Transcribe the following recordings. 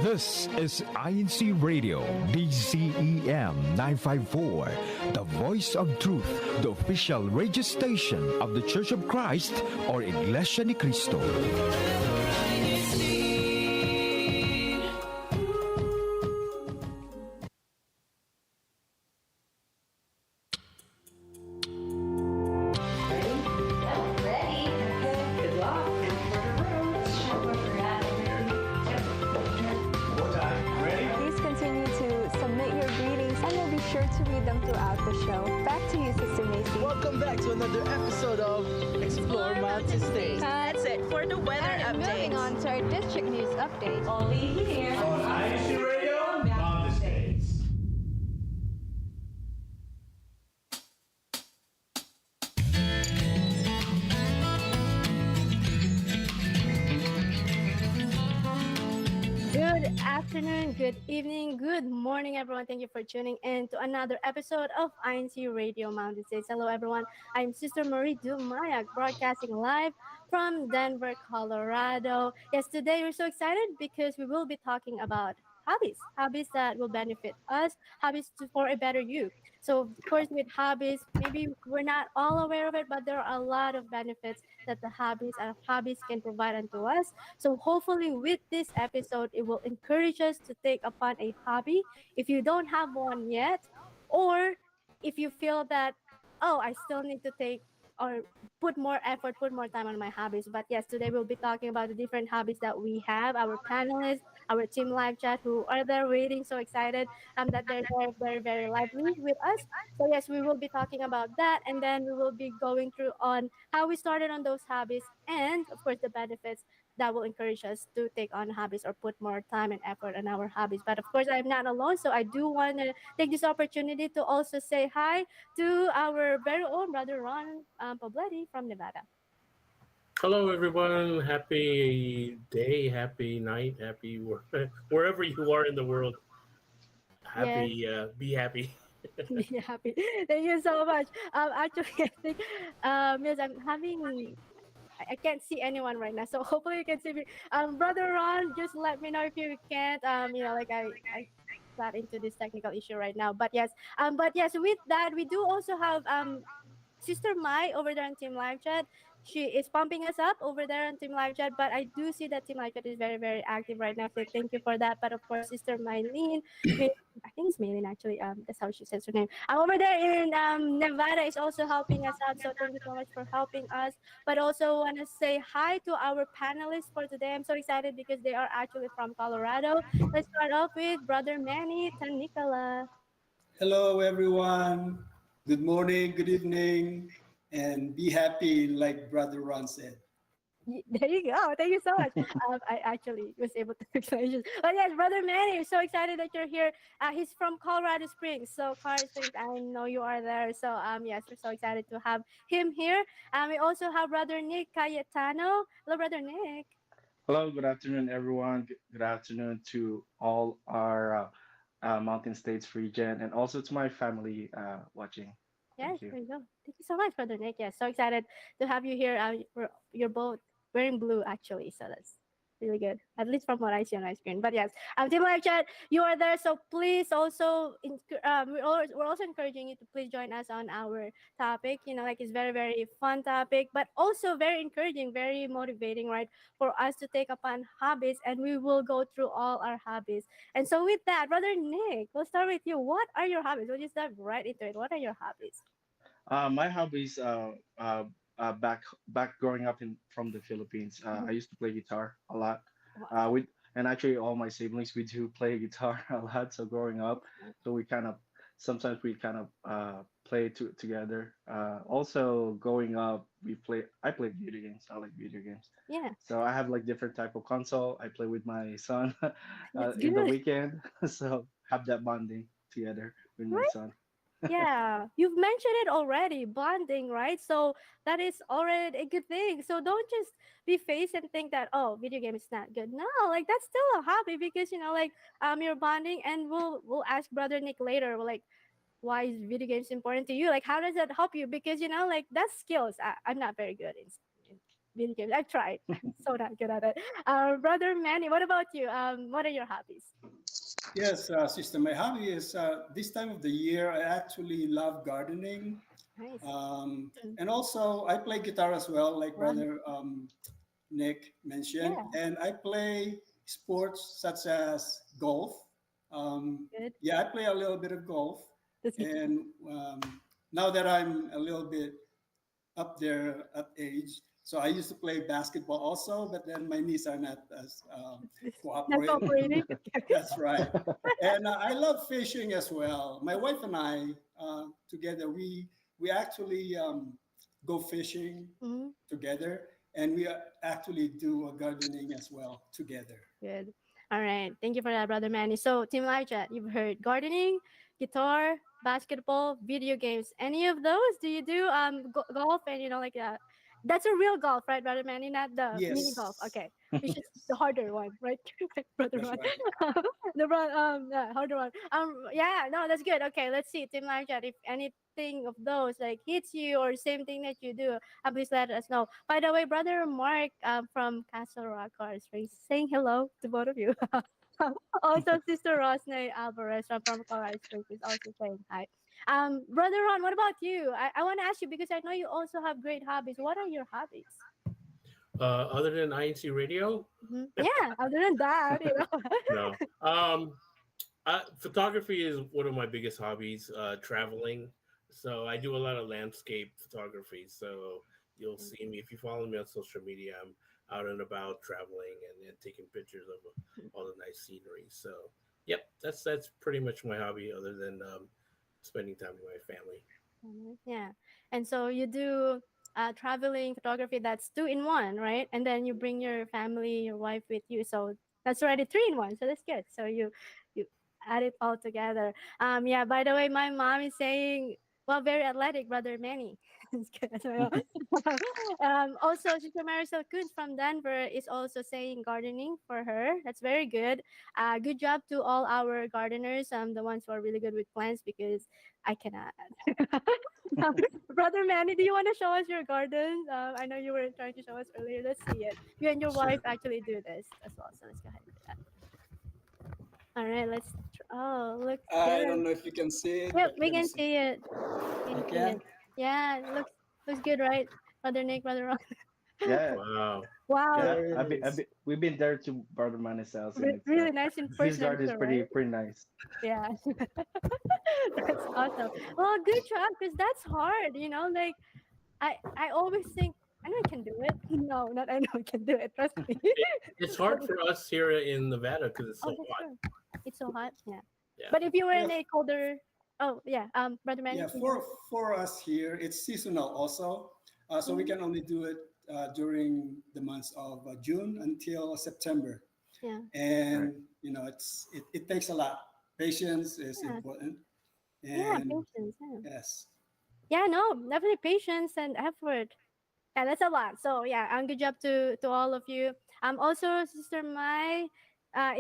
This is INCRadio, DCEM 954, the voice of truth, the official radio station of the Church of Christ or Iglesianicristo. Welcome back to another episode of Explore Mountain States. That's it for the weather and update. Moving on to our district news update. Only here on INCRadio Mountain States. Good afternoon, good evening, good morning, everyone. Thank you for tuning in to another episode of INCRadio Mountain States. Hello, everyone. I'm Sister Marie Dumayak, broadcasting live from Denver, Colorado. Yes, today we're so excited because we will be talking about hobbies that will benefit us, for a better you. So, of course, with hobbies, maybe we're not all aware of it, but there are a lot of benefits that the hobbies can provide unto us. So, hopefully, with this episode, it will encourage us to take upon a hobby if you don't have one yet, or if you feel that, oh, I still need to take or put more effort, put more time on my hobbies. But yes, today we'll be talking about the different hobbies that we have, our panelists, our team live chat who are there waiting, so excited that they're very, very, very lively with us. So yes, we will be talking about that, and then we will be going through on how we started on those hobbies, and of course the benefits that will encourage us to take on hobbies or put more time and effort on our hobbies. But of course, I'm not alone, so I do want to take this opportunity to also say hi to our very own brother Ron Pobletti from Nevada. Hello, everyone. Happy day, happy night, happy wherever you are in the world. Happy, be happy. Be happy. Thank you so much. Actually, I think, yes, I'm having. I can't see anyone right now, so hopefully you can see me. Brother Ron, just let me know if you can't. I got into this technical issue right now, but yes, with that, we do also have Sister Mai over there on Team Live Chat. She is pumping us up over there on Team Live Chat, but I do see that Team Live Chat is very, very active right now. So thank you for that. But of course, Sister Mylene, I think it's Mylene actually. That's how she says her name. Over there in Nevada is also helping us out. So thank you so much for helping us. But also want to say hi to our panelists for today. I'm so excited because they are actually from Colorado. Let's start off with Brother Manny Tanikola. Hello, everyone. Good morning, good evening, and be happy, like Brother Ron said. There you go. Thank you so much. I actually was able to explain. But yes, Brother Manny, we're so excited that you're here. He's from Colorado Springs. So, Colorado Springs, I know you are there. So, yes, we're so excited to have him here. We also have Brother Nick Cayetano. Hello, Brother Nick. Hello, good afternoon, everyone. Good afternoon to all our Mountain States region and also to my family watching. Yes, there you go. Thank you so much, Brother Nick. Yes, so excited to have you here. You're both wearing blue, actually, so that's really good, at least from what I see on my screen. But yes, Team Live Chat, you are there, so please also, we're also encouraging you to please join us on our topic. It's very, very fun topic, but also very encouraging, very motivating, right, for us to take upon hobbies, and we will go through all our hobbies. And so with that, Brother Nick, we'll start with you. What are your hobbies? We'll just dive right into it. What are your hobbies? My hobbies back growing up from the Philippines. I used to play guitar a lot. Wow. And actually all my siblings we do play guitar a lot. So growing up, so we kind of sometimes we kind of play together. Also growing up, I played video games. I like video games. Yeah. So I have like different type of console. I play with my son That's in the good. weekend. So have that bonding together with my Right? son. Yeah, you've mentioned it already, bonding, right? So that is already a good thing. So don't just be faced and think that, oh, video game is not good. No, like that's still a hobby because you're bonding, and we'll ask Brother Nick later, like, why is video games important to you? Like, how does that help you? Because that's skills. I'm not very good in video games. I've tried. I'm so not good at it. Brother Manny, what about you? What are your hobbies? Yes, sister. My hobby is this time of the year. I actually love gardening, Nice. and also I play guitar as well, like Wow. brother Nick mentioned. Yeah, And I play sports such as golf. good. Yeah, I play a little bit of golf, That's good. and now that I'm a little bit up there at age. So I used to play basketball also, but then my knees are not as Not cooperating. cooperating. That's right. And I love fishing as well. My wife and I together we actually go fishing Mhm. together, and we actually do a gardening as well together. Good. All right. Thank you for that, Brother Manny. So, Team Elijah, you've heard gardening, guitar, basketball, video games. Any of those? Do you do golf and like that? That's a real golf, right, Brother Manny? Not the mini golf. Yes, Okay, which is the harder one, right, Brother that's Ron? right. Yeah, harder one. Yeah, no, that's good. Okay, let's see, Team Elijah, if anything of those like hits you or same thing that you do, please let us know. By the way, Brother Mark from Castle Rock Cars saying hello to both of you. Also, Sister Rosnay Alvarez from Colorado Springs is also saying hi. Brother Ron, what about you? I want to ask you because I know you also have great hobbies. What are your hobbies? Other than INC Radio, Yeah, other than that, no. Photography is one of my biggest hobbies. Traveling, so I do a lot of landscape photography. So you'll see me if you follow me on social media. I'm out and about traveling and taking pictures of all the nice scenery. So, yep, that's pretty much my hobby. Other than spending time with my family. Yeah. And so you do traveling photography, that's two in one, right? And then you bring your family, your wife with you. So that's already three in one. So that's good. So you add it all together. Yeah, by the way, my mom is saying, well, very athletic, Brother Manny. It's good as well. Also, Sister Marisol Kunz from Denver is also saying gardening for her. That's very good. Good job to all our gardeners, the ones who are really good with plants because I cannot. Brother Manny, do you want to show us your garden? I know you were trying to show us earlier. Let's see it. You and your wife Sure. actually do this as well. So let's go ahead and do that. All right, let's. Oh, looks I good. don't know if you can see it, Yep, but we let me can see. see it. We You can see it. can? Yeah, it looks good, right? Brother Nick, Brother Ron. Yeah, Wow. Wow, yeah. There it is. We've been there to Brother Manny's house, and it's really nice in his person, I'm garden is sure, right? pretty nice. Yeah, that's awesome. Well, good job, because that's hard. Like I always think I know I can do it. No, not I know I can do it. Trust me. It's hard for us here in Nevada because it's Oh, so that's hot. true. It's so hot. Yeah. Yeah. But if you were Yeah, in a colder, oh yeah, Brother Manny, yeah. can you? For us here, it's seasonal also, so we Mhm. can only do it during the months of June until September. Yeah. Right. And it takes a lot. Patience is Yeah. important, Yeah. and Patience. Yeah. yes, Yeah. No, definitely patience and effort. Yeah, that's a lot. So yeah, good job to all of you. Also, Sister Mai,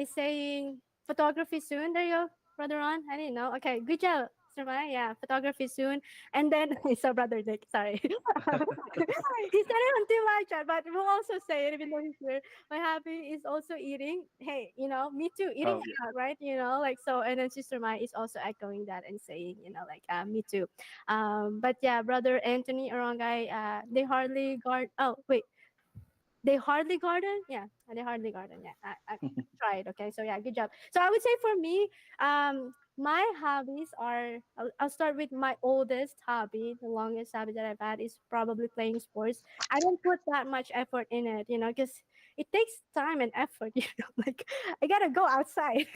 is saying photography soon. There you go, Brother Ron. I didn't know. Okay, good job, Sister Mai. Yeah, photography soon. And then so Brother Nick, sorry, he said it on Team Live chat, but we'll also say it even though he's here. My hobby is also eating. Hey, me too. Eating Oh yeah. out, right? Like so. And then Sister Mai is also echoing that and saying, like, me too. But yeah, Brother Anthony Orongay, they hardly guard. Oh wait, they hardly garden. Yeah, they hardly garden. Yeah, I tried. Okay, so yeah, good job. So I would say for me, my hobbies are. I'll start with my oldest hobby. The longest hobby that I've had is probably playing sports. I don't put that much effort in it, because it takes time and effort. Like I gotta go outside.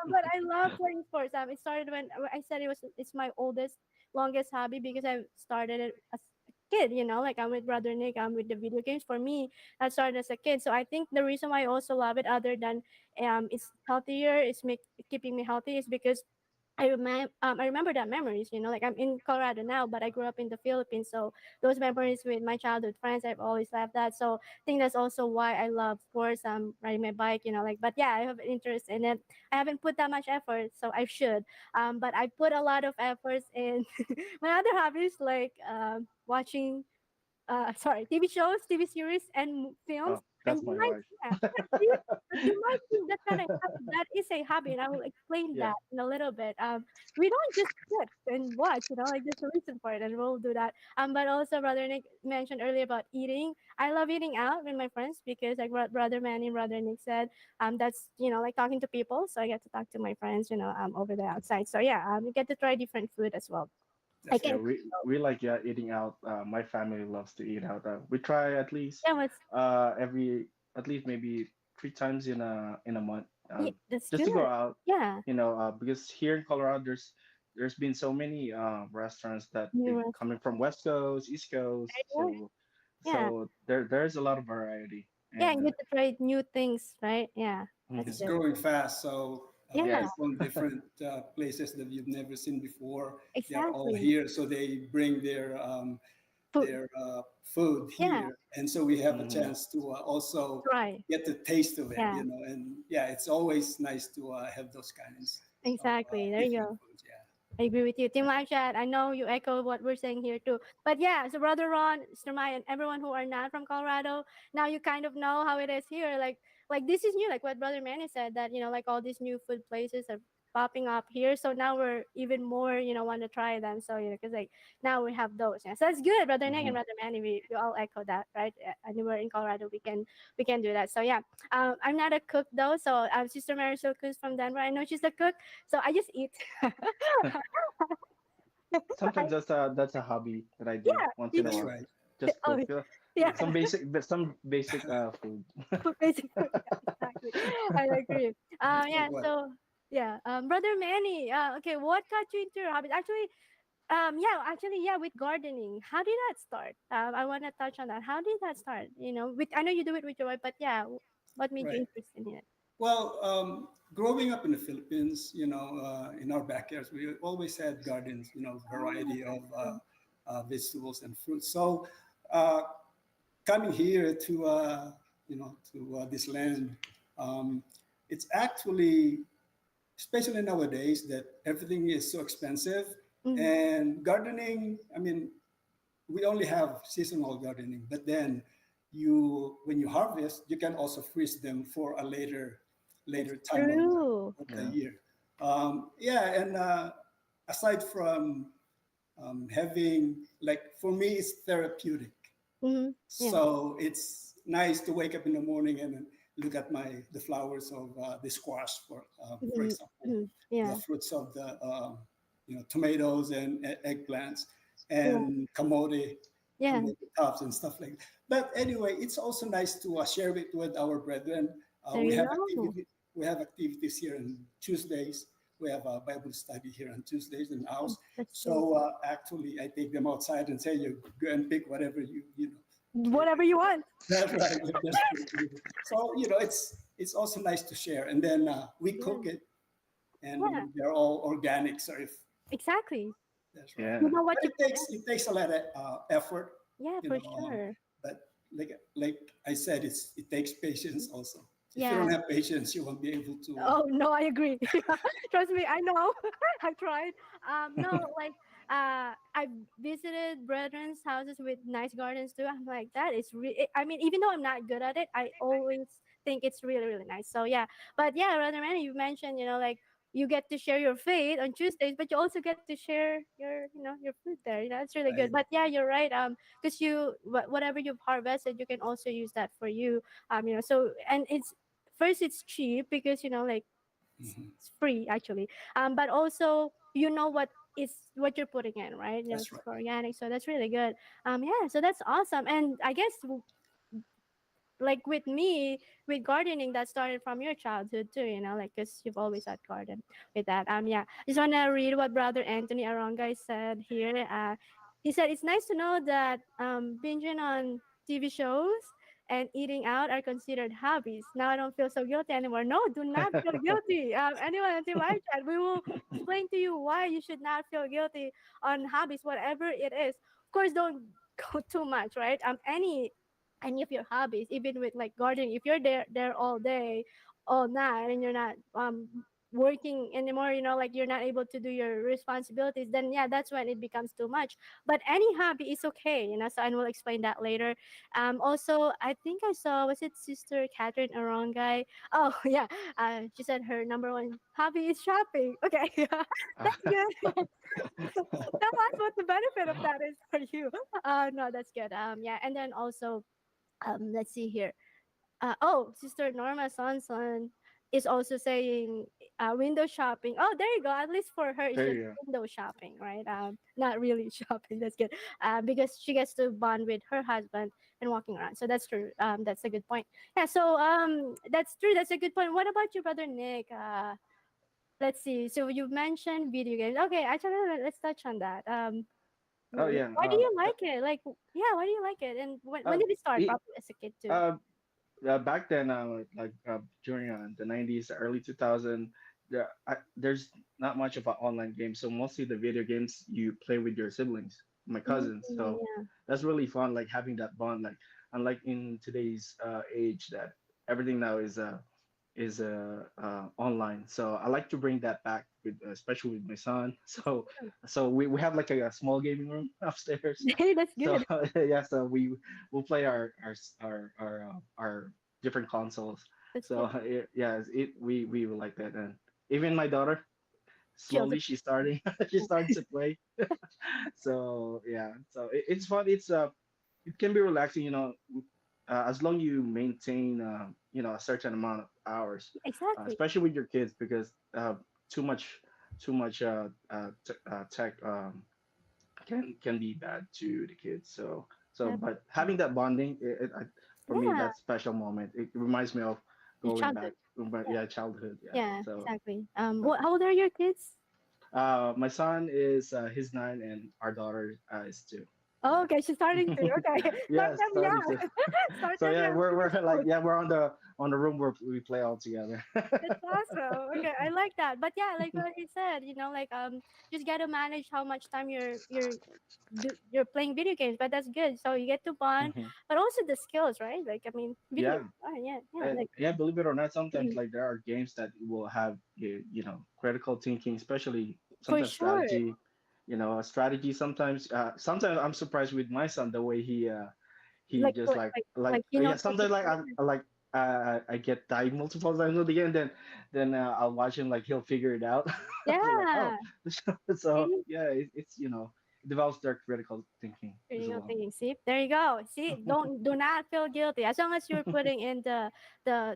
But I love playing sports. It started when I said it's my oldest, longest hobby because I started it as a kid. Like I'm with Brother Nick. I'm with the video games. For me, I started as a kid. So I think the reason why I also love it, other than it's healthier, keeping me healthy, is because I remember that memories, like I'm in Colorado now, but I grew up in the Philippines. So those memories with my childhood friends, I've always loved that. So I think that's also why I love sports, riding my bike, but yeah, I have an interest in it. I haven't put that much effort, so I should. But I put a lot of efforts in my other hobbies, like watching sorry, TV shows, TV series, and films. Oh, And that's you my might, wife. yeah, see, but you might think that's not a hobby. That is a hobby, and I will explain Yeah. that in a little bit. We don't just sit and watch, like there's a reason for it, and we'll do that. But also, Brother Nick mentioned earlier about eating. I love eating out with my friends because, like Brother Manny, Brother Nick said, that's like talking to people. So I get to talk to my friends, over there outside. So yeah, you get to try different food as well. I That's Yeah, can. right. we like, yeah, eating out. My family loves to eat out. We try at least Yeah, what's every at least maybe 3 times in a month, yeah, that's just to go good. out. Yeah, Because here in Colorado, there's been so many restaurants that new they restaurant. coming from West Coast, East Coast, so Yeah, there's a lot of variety, yeah, and and get to try new things, right? Yeah, that's mhm. It's good. growing fast, so Yeah, Yes. people in different places that you've never seen before, they are all exactly. here. So they bring Food. their food Yeah, here, and so we have a Mhm. chance to also try. get the taste of it, Yeah, And yeah, it's always nice to have those kinds of exactly. There you different go. foods. Yeah, I agree with you. Team Live Chat, I know you echo what we're saying here too. But yeah, so Brother Ron, Mr. Maya, and everyone who are not from Colorado, now you kind of know how it is here. Like this is new, like what Brother Manny said, that like all these new food places are popping up here. So now we're even more, want to try them. So because like now we have those. Yeah. So that's good, Brother Nick and Mhm. Brother Manny. We all echo that, right? Anywhere in Colorado we can do that. So yeah. I'm not a cook though, so Sister Mary still cooks from Denver. I know she's a cook, so I just eat. Sometimes that's a hobby that I do Yeah, once you in a that's do. while. right. Just Oh, cook yeah, some basic food. basic food. Yeah, exactly. I agree. That's like Yeah. what? So, yeah. Brother Manny. Okay. What got you into your hobbies? Actually, yeah. With gardening, how did that start? I want to touch on that. How did that start? With I know you do it with your wife, but yeah, what made you Right. interested in it? Well, growing up in the Philippines, in our backyards, we always had gardens, variety of Oh, vegetables and fruits. So, uh, coming here to this land, um, it's actually, especially nowadays, that everything is so expensive. mm, And gardening, I mean, we only have seasonal gardening, but then when you harvest, you can also freeze them for a that's later time true. of the Yeah. year. Yeah, and aside from having, like, for me, it's therapeutic. Mm-hmm. Yeah. So it's nice to wake up in the morning and then look at the flowers of the squash, for Mm-hmm. example, Mm-hmm. the Yeah. fruits of the tomatoes and eggplants Yeah. and Yeah. kamote tops and stuff like that. But anyway, it's also nice to share it with our brethren. There We you have go. activities here on Tuesdays. We have a Bible study here on Tuesdays in the house. That's true. So actually, I take them outside and say, "You go and pick whatever you know." Whatever you want. That's right. That's true. So it's also nice to share, and then we Yeah. cook it, Yeah. and they're all organic. So if Exactly. that's right, You Yeah. know what but you put in. it takes a lot of effort, Yeah, you for know. sure. But like I said, it takes patience also. If you Yeah. don't have patience, you won't be able to. Oh no, I agree. Trust me, I know. I've tried. No, like I've visited brethren's houses with nice gardens too. I'm like, that is really. I mean, even though I'm not good at it, I always think it's really, really nice. So yeah, but yeah, Brother Man, you mentioned, like you get to share your faith on Tuesdays, but you also get to share your food there. It's really good. Right. But yeah, you're right. Because whatever you've harvested, you can also use that for you. So and it's cheap because like Mhm. it's free actually, but also what you're putting in, right? That's It's right. organic, so that's really good. Yeah, so that's awesome. And I guess like with me, with gardening, that started from your childhood too, like because you've always had garden with that. Yeah, just want to read what Brother Anthony Arongay said here. He said it's nice to know that binging on TV shows and eating out are considered hobbies. Now I don't feel so guilty anymore. No, do not feel guilty. Anyone on Team Live Chat, we will explain to you why you should not feel guilty on hobbies, whatever it is. Of course, don't go too much, right? Any of your hobbies, even with like gardening, if you're there all day, all night, and you're not working anymore, like you're not able to do your responsibilities, then yeah, that's when it becomes too much. But any hobby is okay, so I will explain that later. Also, I think I saw, was it Sister Catherine Arongay? Oh yeah, she said her number one hobby is shopping. Okay, that's good. Tell us what the benefit of that is for you. No, that's good. Yeah, and then also, let's see here. Oh, Sister Norma Sonson is also saying window shopping. Oh, there you go. At least for her, it's There just you window shopping, right? Not really shopping. That's good. Because she gets to bond with her husband and walking around. So that's true. That's a good point. Yeah. So that's true. That's a good point. What about your brother Nick? Let's see. So you mentioned video games. Okay, actually, let's touch on that. go. Oh yeah. Why do you like it? Like, yeah, why do you like it? And when Uh, did it start? it, Probably as a kid too. uh, Back then, during the 90s, early 2000, there's not much of an online game. So mostly the video games you play with your siblings, my cousins. So Yeah. that's really fun, like having that bond. Like unlike in today's age, that everything now is online. So I like to bring that back with, especially with my son. So we have like a small gaming room upstairs. Hey, that's So good. yeah, so we'll play our different consoles. That's So good. yeah, we will like that, and even my daughter She also. slowly she's starting she's starting to play. So yeah, so it's fun. It can be relaxing, as long you maintain a certain amount of hours, Exactly. especially with your kids, because too much tech can be bad to the kids. But Definitely. having that bonding, for me, Yeah. that special moment, it reminds me of Your going back, childhood. but Yeah. yeah, childhood. Yeah. Yeah. So, Exactly. so How old are your kids? my son is he's 9, and our daughter is 2. Oh, Yeah. okay. She's starting to. Okay. Start Yes, them starting to. young. Start So them yeah, young. we're Finish like, school. yeah, we're on the room where we play all together. That's awesome. Okay, I like that. But yeah, like what he said, like just gotta manage how much time you're playing video games. But that's good. So you get to bond, Mhm. but also the skills, right? Like I mean, video. Yeah. Yeah, yeah. And Like yeah, believe it or not, sometimes mm, like there are games that will have critical thinking, especially for sometimes sure. strategy. Strategy sometimes. Sometimes I'm surprised with my son the way he just Like he yeah. knows what to Sometimes like I'm do. like I get died multiple times with the game, then I'll watch him like he'll figure it out. They're like, oh, Yeah. so See? yeah, it's it develops their critical thinking as Critical well. thinking. See, there you go. See, do not feel guilty as long as you're putting in the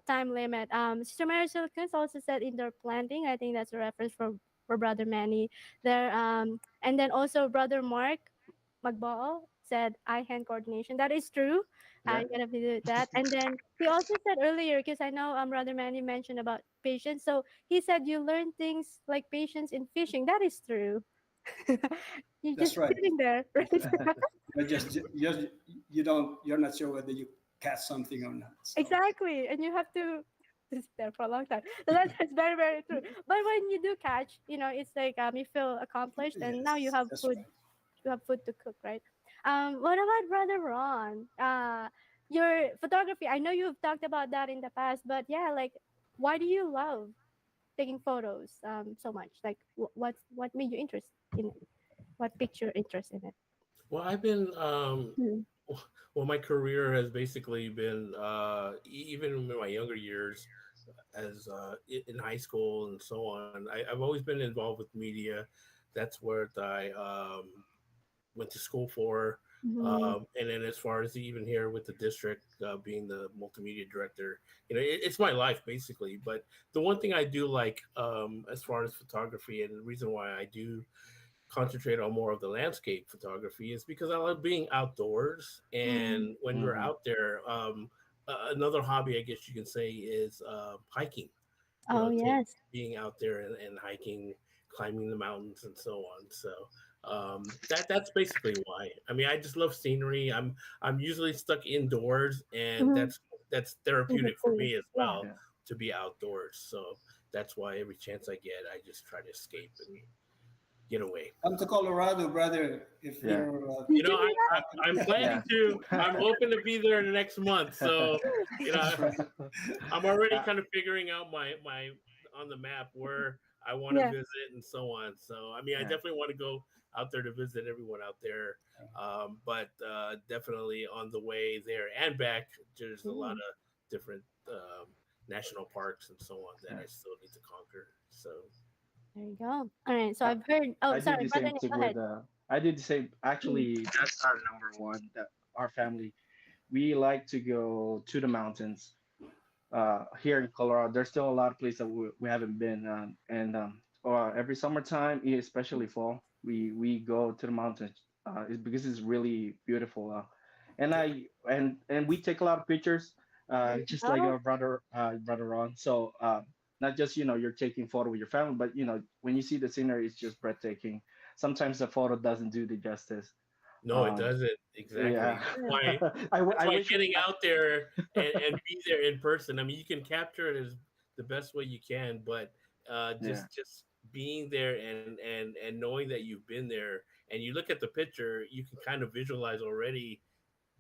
time limit. Sister Mary Silicons also said indoor planting. I think that's a reference for Brother Manny there. And then also Brother Mark Magbao said eye hand coordination. That is true. Yeah. You gotta do that. And then he also said earlier, because I know Brother Manny mentioned about patience. So he said you learn things like patience in fishing. That is true. You're That's just right. sitting there, right? You're not sure whether you catch something or not. So Exactly, and you have to sit there for a long time. So that's very very true. But when you do catch, it's like you feel accomplished, and now you yes, have that's food. right. You have food to cook, right? What about Brother Ron? Your photography. I know you've talked about that in the past, but yeah, like, why do you love taking photos so much? Like, what made you interest in it? What piqued your interest in it? Well, I've been Hmm. well, my career has basically been even in my younger years, as in high school and so on. I've always been involved with media. That's what I went to school for. Mhm. And then as far as even here with the district, being the multimedia director, it's my life basically. But the one thing I do like, as far as photography, and the reason why I do concentrate on more of the landscape photography, is because I love being outdoors. Mm. And when we're Hmm. out there, another hobby, I guess you can say, is hiking. Oh yes. Being out there and hiking, climbing the mountains, and so on. So that's basically why. I mean, I just love scenery. I'm usually stuck indoors, and Mm-hmm. that's therapeutic for Exactly. me as Yeah. well, Yeah. to be outdoors. So that's why every chance I get, I just try to escape and get away. Come to Colorado, brother. If Yeah. you're, Did you hear I'm Yeah. planning to. I'm hoping to be there in the next month. So you know, that's right. I'm already Uh, kind of figuring out my on the map where I want to Yeah. visit and so on. So I mean, I Yeah. definitely want to go out there to visit everyone out there. But definitely on the way there and back, there's a lot Mm, of different national parks and so on that Yeah. I still need to conquer. So there you go. All right. So I, I've heard. Oh, I did sorry, the brother same Nick, thing go with ahead. I did the same. Mm. Actually, that's our number one. That our family, we like to go to the mountains. Here in Colorado, there's still a lot of places that we haven't been, and every summertime, especially fall, we go to the mountains. It's because it's really beautiful. And yeah, we take a lot of pictures, just like Oh, your brother Ron. So not just you're taking photo with your family, but when you see the scenery, it's just breathtaking. Sometimes the photo doesn't do the justice. no, it Um, doesn't exactly. yeah, That's yeah. why I wish. getting out there and be there in person. I mean, you can capture it as the best way you can, but Yeah, just being there and knowing that you've been there and you look at the picture, you can kind of visualize already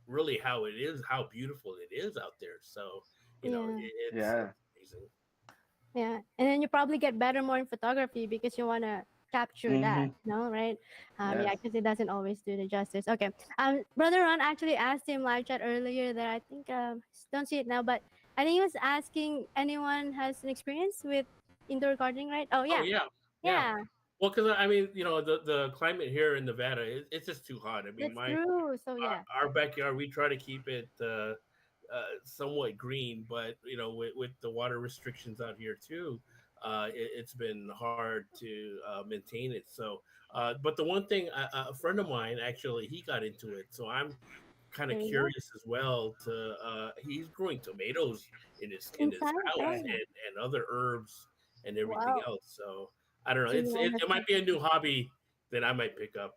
really how it is, how beautiful it is out there. So Yeah. yeah. it's amazing. Yeah. And then you probably get better more in photography because you want to capture that, Hmm. no, right? Yeah, Yes. because it doesn't always do the justice. Okay. Brother Ron actually asked him live chat earlier that I think don't see it now, but I think he was asking anyone has an experience with indoor gardening, right? Oh Oh yeah. yeah, yeah. Yeah, Well, because I mean, the climate here in Nevada, it's just too hot. I mean, that's true. So yeah. our backyard, we try to keep it somewhat green, but with the water restrictions out here too, it's been hard to maintain it. So, but the one thing, a friend of mine actually, he got into it, so I'm kind of There you go. curious as well. To he's growing tomatoes in his Inside? house Oh, and other herbs and everything wow. else. So I don't know. So you want It might be a new hobby that I might pick up.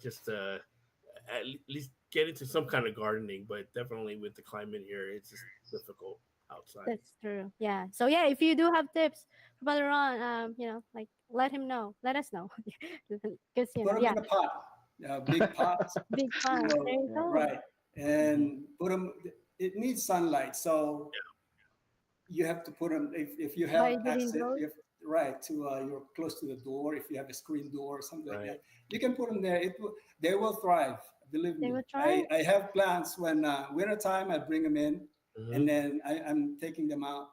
Just at least get into some kind of gardening, but definitely with the climate here, it's just difficult outside. That's true. Yeah. So yeah, if you do have tips for Brother Ron, like let him know. Let us know. Because Put them yeah, in a pot, big pots, big you fun. There know, you Yeah. go. right? And put them. It needs sunlight, so you have to put them if you By have the access, windows, if right to you're close to the door, if you have a screen door or something like Right. that, you can put them there. They will thrive. Believe they me. will try. I have plants when winter time. I bring them in, Hmm. and then I'm taking them out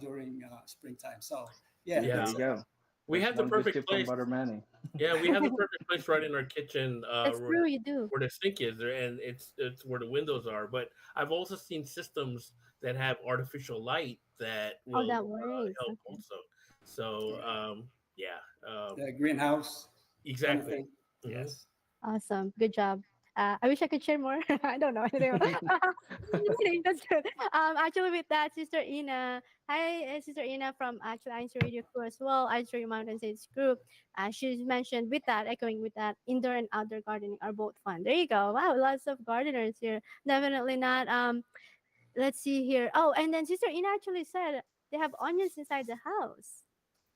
during springtime. So yeah, See, there Yeah, you that's go. we That's have the one good perfect tip from place. Brother Manny. Yeah, we have the perfect place right in our kitchen, That's true. You do. where the sink is there, and it's where the windows are. But I've also seen systems that have artificial light that Oh, will that works. help Okay. also. So right. yeah, The greenhouse kind of exactly. thing. Hmm. Yes. Awesome. Good job. I wish I could share more. I don't know anything. Just kidding. That's good. Actually, with that, Sister Ina, hi, Sister Ina from actually INCRadio crew as well, INCRadio Mountain States group. She's mentioned with that, echoing with that, indoor and outdoor gardening are both fun. There you go. Wow, lots of gardeners here. Definitely not. Let's see here. Oh, and then Sister Ina actually said they have onions inside the house.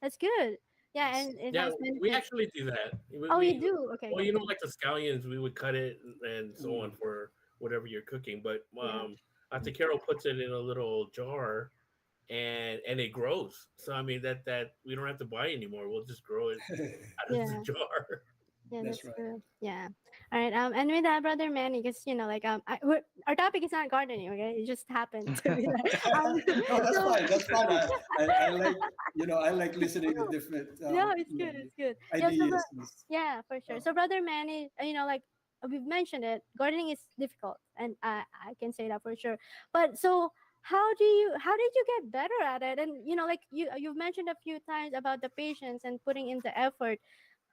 That's good. Yeah, Yes. and it Yeah, has we benefits. actually do that. Oh, you do? Okay. Well, like the scallions, we would cut it and so on for whatever you're cooking. But Yeah. after Carol puts it in a little jar, and it grows. So I mean that we don't have to buy anymore. We'll just grow it out of the Yeah. jar. Yeah, That's that's right. true. Yeah. All right. And with that, brother Manny, because our topic is not gardening. Okay, it just happened to be that. No, that's So fine. That's fine. I like I like listening to different no, it's good. It's good. Yeah. ideas. Yeah, for sure. So, brother Manny, like we've mentioned it, gardening is difficult, and I can say that for sure. But so, how did you get better at it? And like you've mentioned a few times about the patience and putting in the effort.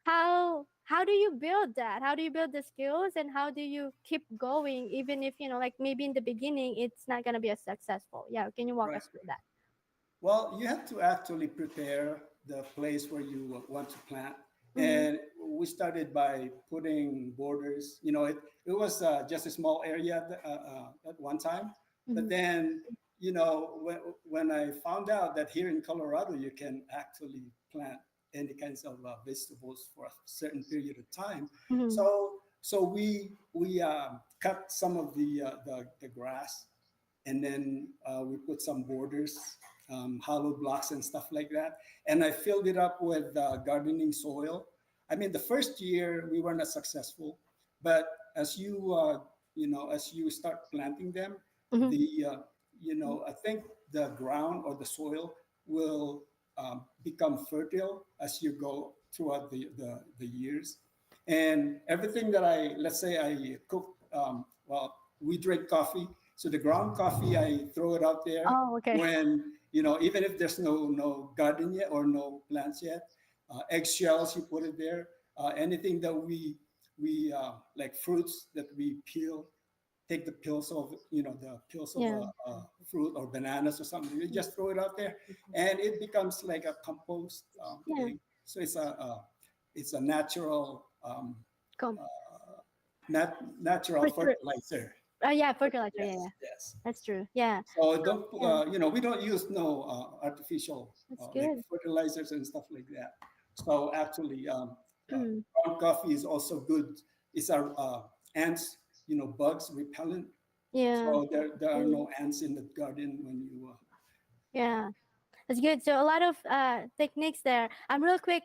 How do you build that? How do you build the skills, and how do you keep going even if like maybe in the beginning it's not gonna be as successful? Yeah, can you walk Right. us through that? Well, you have to actually prepare the place where you want to plant. Mm-hmm. And we started by putting borders. It was just a small area at one time. But Mm-hmm. then, when I found out that here in Colorado, you can actually plant any kinds of vegetables for a certain period of time. Mm-hmm. So we cut some of the grass, and then we put some borders hollow blocks and stuff like that. And I filled it up with gardening soil. I mean, the first year we were not successful, but as as you start planting them, Mhm. I think the ground or the soil will become fertile as you go throughout the years. And everything that let's say I cook, we drink coffee. So the ground coffee, I throw it out there Oh, okay. when, even if there's no garden yet or no plants yet, eggshells, you put it there. Anything that we like fruits that we peel, take the peels of the peels of Yeah. a fruit or bananas or something. You just throw it out there, and it becomes like a compost Yeah. thing. So it's a natural Come. natural For sure. fertilizer. Yeah, fertilizer. Yes, Yeah, yes. that's true. Yeah. So don't Yeah. we don't use no artificial That's like good. fertilizers and stuff like that. So actually, Mm. ground coffee is also good. It's our ants, bugs repellent. Yeah. So there are Mm. no ants in the garden when you. Yeah. That's good. So a lot of techniques there. Real quick.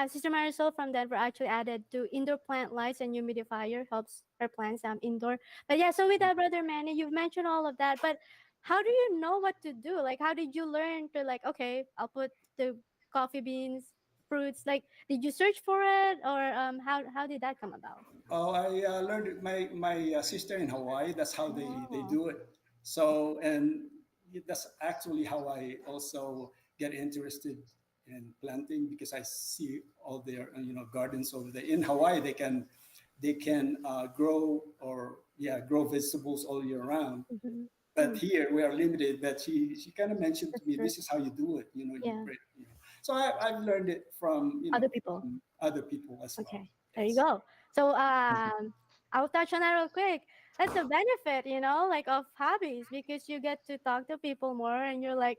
Sister Marisol from Denver actually added to indoor plant lights and humidifier helps her plants indoor. But yeah, so with that, Brother Manny, you've mentioned all of that. But how do you know what to do? Like, how did you learn to like, okay, I'll put the coffee beans, fruits. Like, did you search for it, or how did that come about? Oh, I learned it. My sister in Hawaii. That's how they Oh, do it. So and that's actually how I also get interested in planting because I see all their gardens over there in Hawaii. They can grow or grow vegetables all year round. mm-hmm. But here we are limited. But she kind of mentioned to That's me, true. this is how you do it. You Yeah, break. So I've learned it from other people. other people as well. Okay, there you Yes. go. So I'll touch on that real quick. That's a benefit, like of hobbies because you get to talk to people more, and you're like,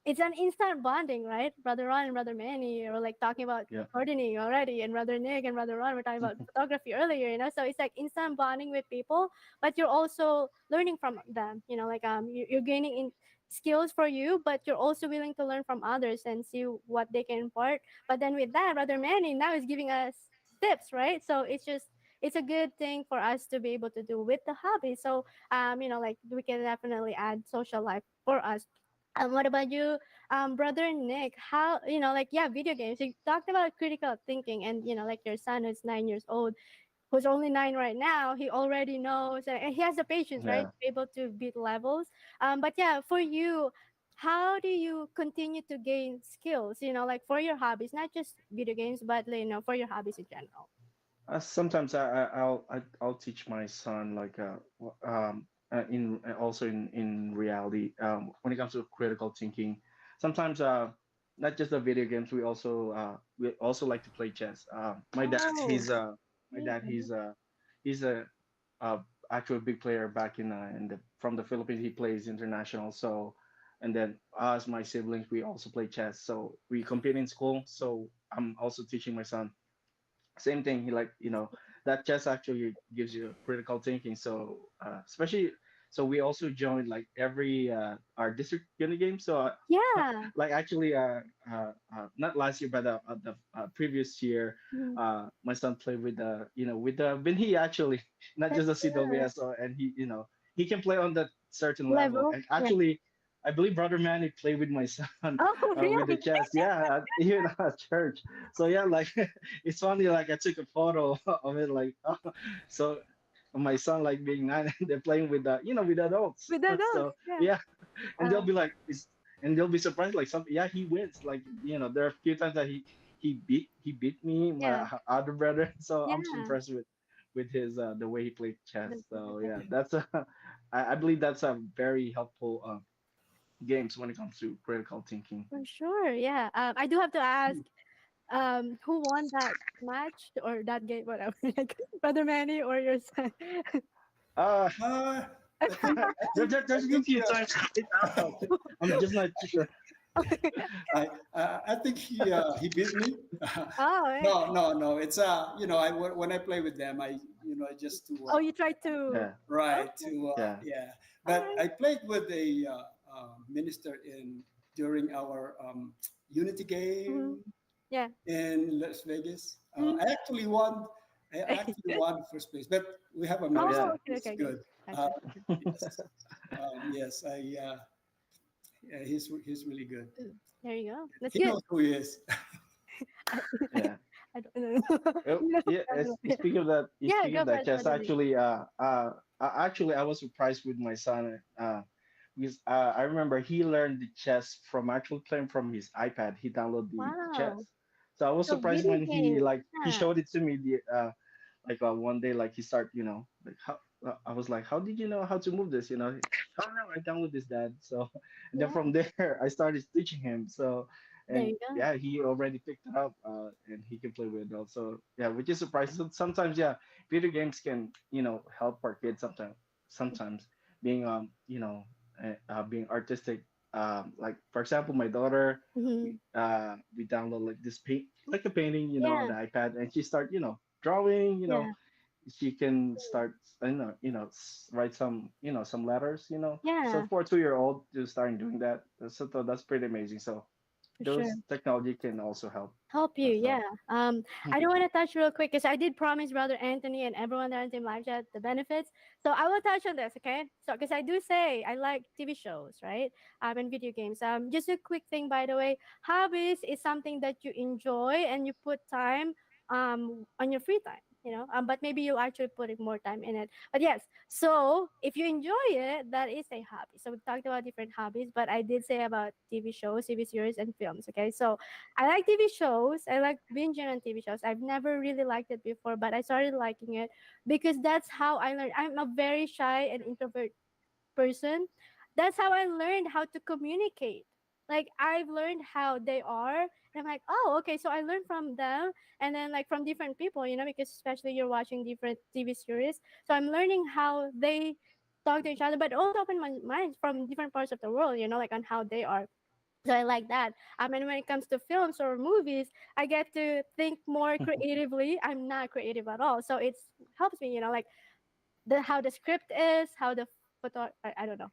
it's an instant bonding, right? Brother Ron and Brother Manny, or like talking about Yeah. gardening already, and Brother Nick and Brother Ron were talking about photography earlier, So it's like instant bonding with people, but you're also learning from them, like you're gaining in skills for you, but you're also willing to learn from others and see what they can impart. But then with that, Brother Manny now is giving us tips, right? So it's a good thing for us to be able to do with the hobby. So like we can definitely add social life for us. What about you, brother Nick? How like yeah, video games. You talked about critical thinking, and like your son who's 9 years old, who's only 9 right now. He already knows, and he has the patience, right, Yeah. to be able to beat levels. But yeah, for you, how do you continue to gain skills? Like for your hobbies, not just video games, but for your hobbies in general. Sometimes I'll teach my son like in also in reality when it comes to critical thinking. Sometimes not just the video games, we also like to play chess. My dad Oh, my dad he's a uh, actual big player back in the from the Philippines. He plays international. So and then us, my siblings, we also play chess. So we compete in school. So I'm also teaching my son same thing. He like that chess actually gives you critical thinking. So especially so we also joined like every our district unit game. So yeah. like actually not last year but the previous year Mhm. my son played with the with the Binhi actually not just That's the good. CWSO, and he he can play on that certain level, Level. and Yeah. actually I believe brother Manny played with my son Oh, with the really? chess, yeah, even at church. So yeah, like it's funny, like I took a photo of it, like so my son like being 9 and they're playing with the with adults. With the dogs. So Yeah. yeah, and they'll Uh, be like and they'll be surprised like some, yeah, he wins, like there are a few times that he beat me, my yeah. other brother. So I'm so Yeah. impressed with his the way he played chess. So That's yeah, that's a I believe that's a very helpful games when it comes to critical thinking. for sure. Yeah. I do have to ask, who won that match or that game, whatever, like Brother Manny or your son? uh Uh, I think I there's a think few times I'm just not too sure. I think he beat me. Oh, yeah. No. It's when I play with them, I just to Oh, you tried to. Yeah, right Okay. to yeah. yeah. All But right. I played with a minister in during our Unity Mhm. game Yeah. in Las Vegas. Mhm. I actually won. I actually won first place, but we have a Oh mascot yeah. Oh, okay, who's okay, good. good. Uh, Gotcha. yes, yes. Yeah, he's really good. There you go. That's He good. knows who he is. I, Yeah. I don't know. Oh, You know, yeah. I don't know. Speaking of that, Yeah, speaking go of for that, it, chess. Brother Nick. Actually, I was surprised with my son. Because I remember he learned the chess from actually playing from his iPad. He downloaded the chess. Wow. So I was So surprised video when games. he Yeah. showed it to me. One day, like he started, like how I was like, how did you know how to move this? Oh no, I downloaded this, dad. So and then Yeah. from there, I started teaching him. So There and you go. yeah, he already picked it up, and he can play with it also. Yeah, which is surprising. So sometimes, yeah, video games can help our kids sometimes being being artistic. Like for example, my daughter, Hmm. we download like this paint like a painting, on Yeah. the iPad, and she start drawing. Yeah. She can start write some letters. So Yeah. for a 2-year old to start doing that, that's pretty amazing. So For sure. those technology can also help Help you, us yeah. out. I do want to touch real quick because I did promise Brother Anthony and everyone there in Team Live Chat the benefits. So I will touch on this, okay? So because I do say I like TV shows, right? And video games. Just a quick thing, by the way, hobbies is something that you enjoy and you put time on your free time. But maybe you actually putting more time in it. But yes, so if you enjoy it, that is a hobby. So we talked about different hobbies, but I did say about TV shows, TV series, and films. Okay, so I like TV shows. I like binging on TV shows. I've never really liked it before, but I started liking it because that's how I learned. I'm a very shy and introvert person. That's how I learned how to communicate. Like I've learned how they are, and I'm like, oh, okay. So I learned from them, and then like from different people, because especially you're watching different TV series. So I'm learning how they talk to each other, but also open my mind from different parts of the world, like on how they are. So I like that. And when it comes to films or movies, I get to think more creatively. I'm not creative at all, so it helps me. Like the how the script is, how the I don't know,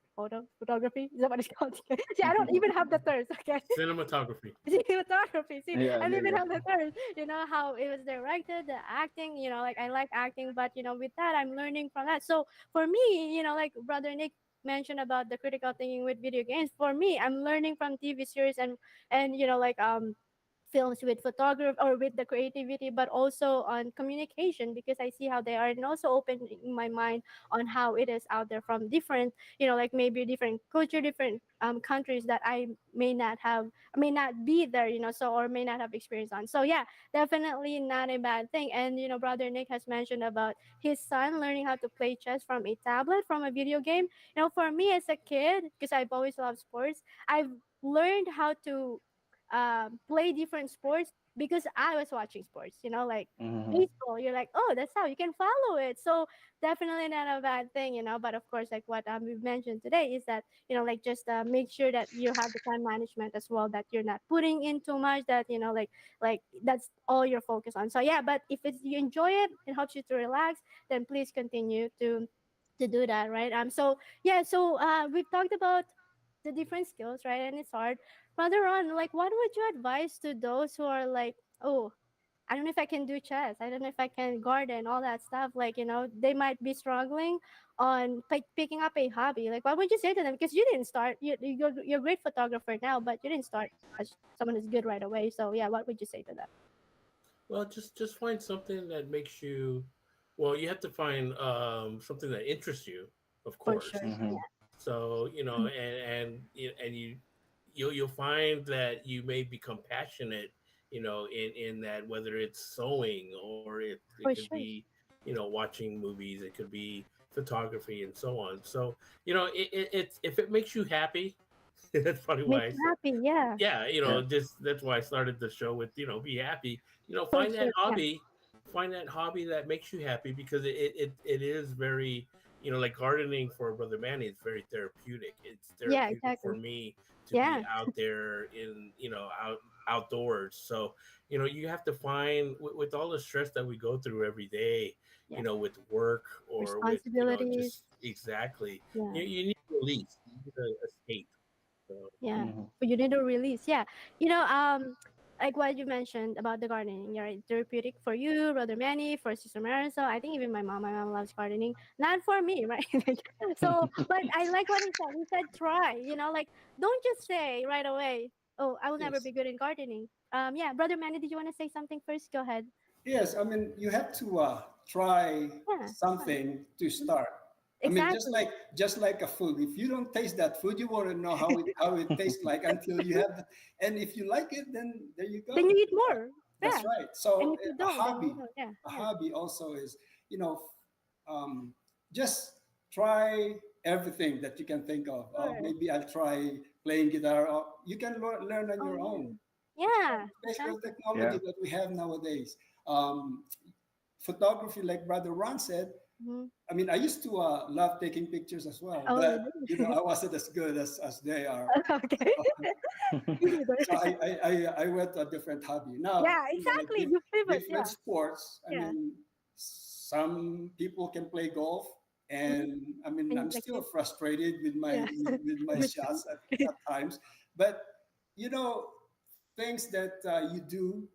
photography is that what it's called? See, I don't even have the terms. Okay, Cinematography. cinematography. See, Yeah, I don't there even you have the terms. How it was directed, the acting. Like I like acting, but with that, I'm learning from that. So for me, like Brother Nick mentioned about the critical thinking with video games. For me, I'm learning from TV series and like films with photography or with the creativity, but also on communication because I see how they are, and also opening my mind on how it is out there from different, like maybe different culture, different countries that I may not be there, so or may not have experience on. So yeah, definitely not a bad thing. And Brother Nick has mentioned about his son learning how to play chess from a tablet, from a video game. For me as a kid, because I've always loved sports, I've learned how to play different sports because I was watching sports, like go. baseball. You're like, oh, that's how you can follow it. So definitely not a bad thing, But of course, like what we've mentioned today is that like just make sure that you have the time management as well. That you're not putting in too much. That like that's all you're focused on. So yeah, but if it's you enjoy it, it helps you to relax. Then please continue to do that, right? So yeah, so we've talked about the different skills, right? And it's hard. Further on, like, what would you advise to those who are like, oh, I don't know if I can do chess. I don't know if I can garden, all that stuff. Like, they might be struggling on picking up a hobby. Like, what would you say to them? Because you didn't start. You're a great photographer now, but you didn't start as someone who's good right away. So, yeah, what would you say to them? Well, just find something that makes you. Well, you have to find something that interests you, of For course. sure. Hmm. So and you'll find that you may become passionate, in that, whether it's sewing or it For could sure. be, watching movies, it could be photography and so on. So it's if it makes you happy, that's probably Make why I you said, happy. Yeah. yeah, Yeah. just that's why I started the show with, be happy. For Find that sure. Yeah. hobby, that makes you happy, because it is very, like gardening for Brother Manny, it's very therapeutic. It's Yeah, therapeutic for exactly. me to be Yeah. out there in, outdoors. So, you have to find, with all the stress that we go through every day, Yeah. with work or with, Responsibilities. just exactly, Yeah. you need to release, you need to escape. So Yeah, Hmm. but you need to release. Yeah, you know, like what you mentioned about the gardening. Yeah, right? Therapeutic for you, Brother Manny, for Sister Marisol. I think even my mom loves gardening. Not for me, right? Like, so, but I like what he said. He said, try. You know, like don't just say right away, "Oh, I will never Yes. be good in gardening." Yeah, Brother Manny, did you want to say something first? Go ahead. Yes, I mean, you have to try Yeah, try. something to Mhm. start. I mean, Exactly. just like a food. If you don't taste that food, you won't know how it tastes like until you have it. And if you like it, then there you Then you go. eat more. That's Yeah, right. and So if you a don't, then you hobby, know. Yeah, a yeah. hobby also is, you know, um, just try everything that you can think of. Sure. Maybe I'll try playing guitar. You can learn on Oh your own, yeah. Yeah, especially with exactly. technology Yeah. that we have nowadays. Um, Photography, like Brother Ron said, Hmm. I mean, I used to love taking pictures as well, Oh, but you you know, do. I wasn't as good as they are. Okay. Me neither. So I went to a different hobby. Now, Yeah, you know, like exactly. You pivot. different Yeah, sports. I yeah. mean, some people can play golf, Mhm. and I mean, And I'm like still you, frustrated yeah. with my Me too. shots at times. But you know, things that you do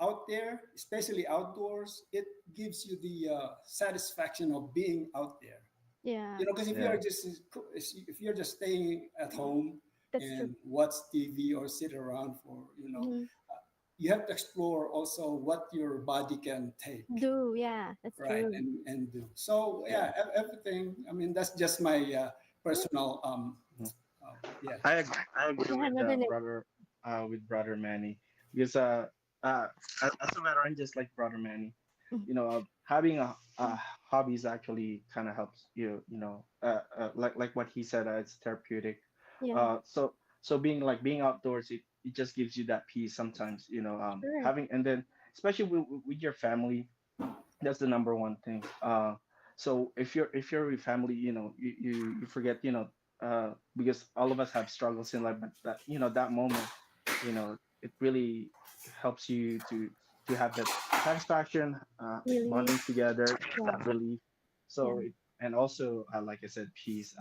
out there, especially outdoors, it gives you the satisfaction of being out there. Yeah, You know, because Yeah. if you're just staying at home that's true. and watch TV or sit around for, you know, Hmm. you have to explore also what your body can take, Do yeah, that's right, true. and do. So Yeah. yeah, everything. I mean, that's just my personal Mhm. yeah. I agree Go ahead, with Brother Nick. brother Manny because uh as a veteran, just like brother Manny, Mhm. having a hobby is actually kind of helps you, like what he said, it's therapeutic. Yeah, So being outdoors, it just gives you that peace sometimes, sure. having, and then especially with your family, that's the number one thing. So if you're with family, you forget, because all of us have struggles in life, but that moment, it really helps you to have that satisfaction, Really, bonding together, yeah, that relief. yeah, So and also, like I said, peace.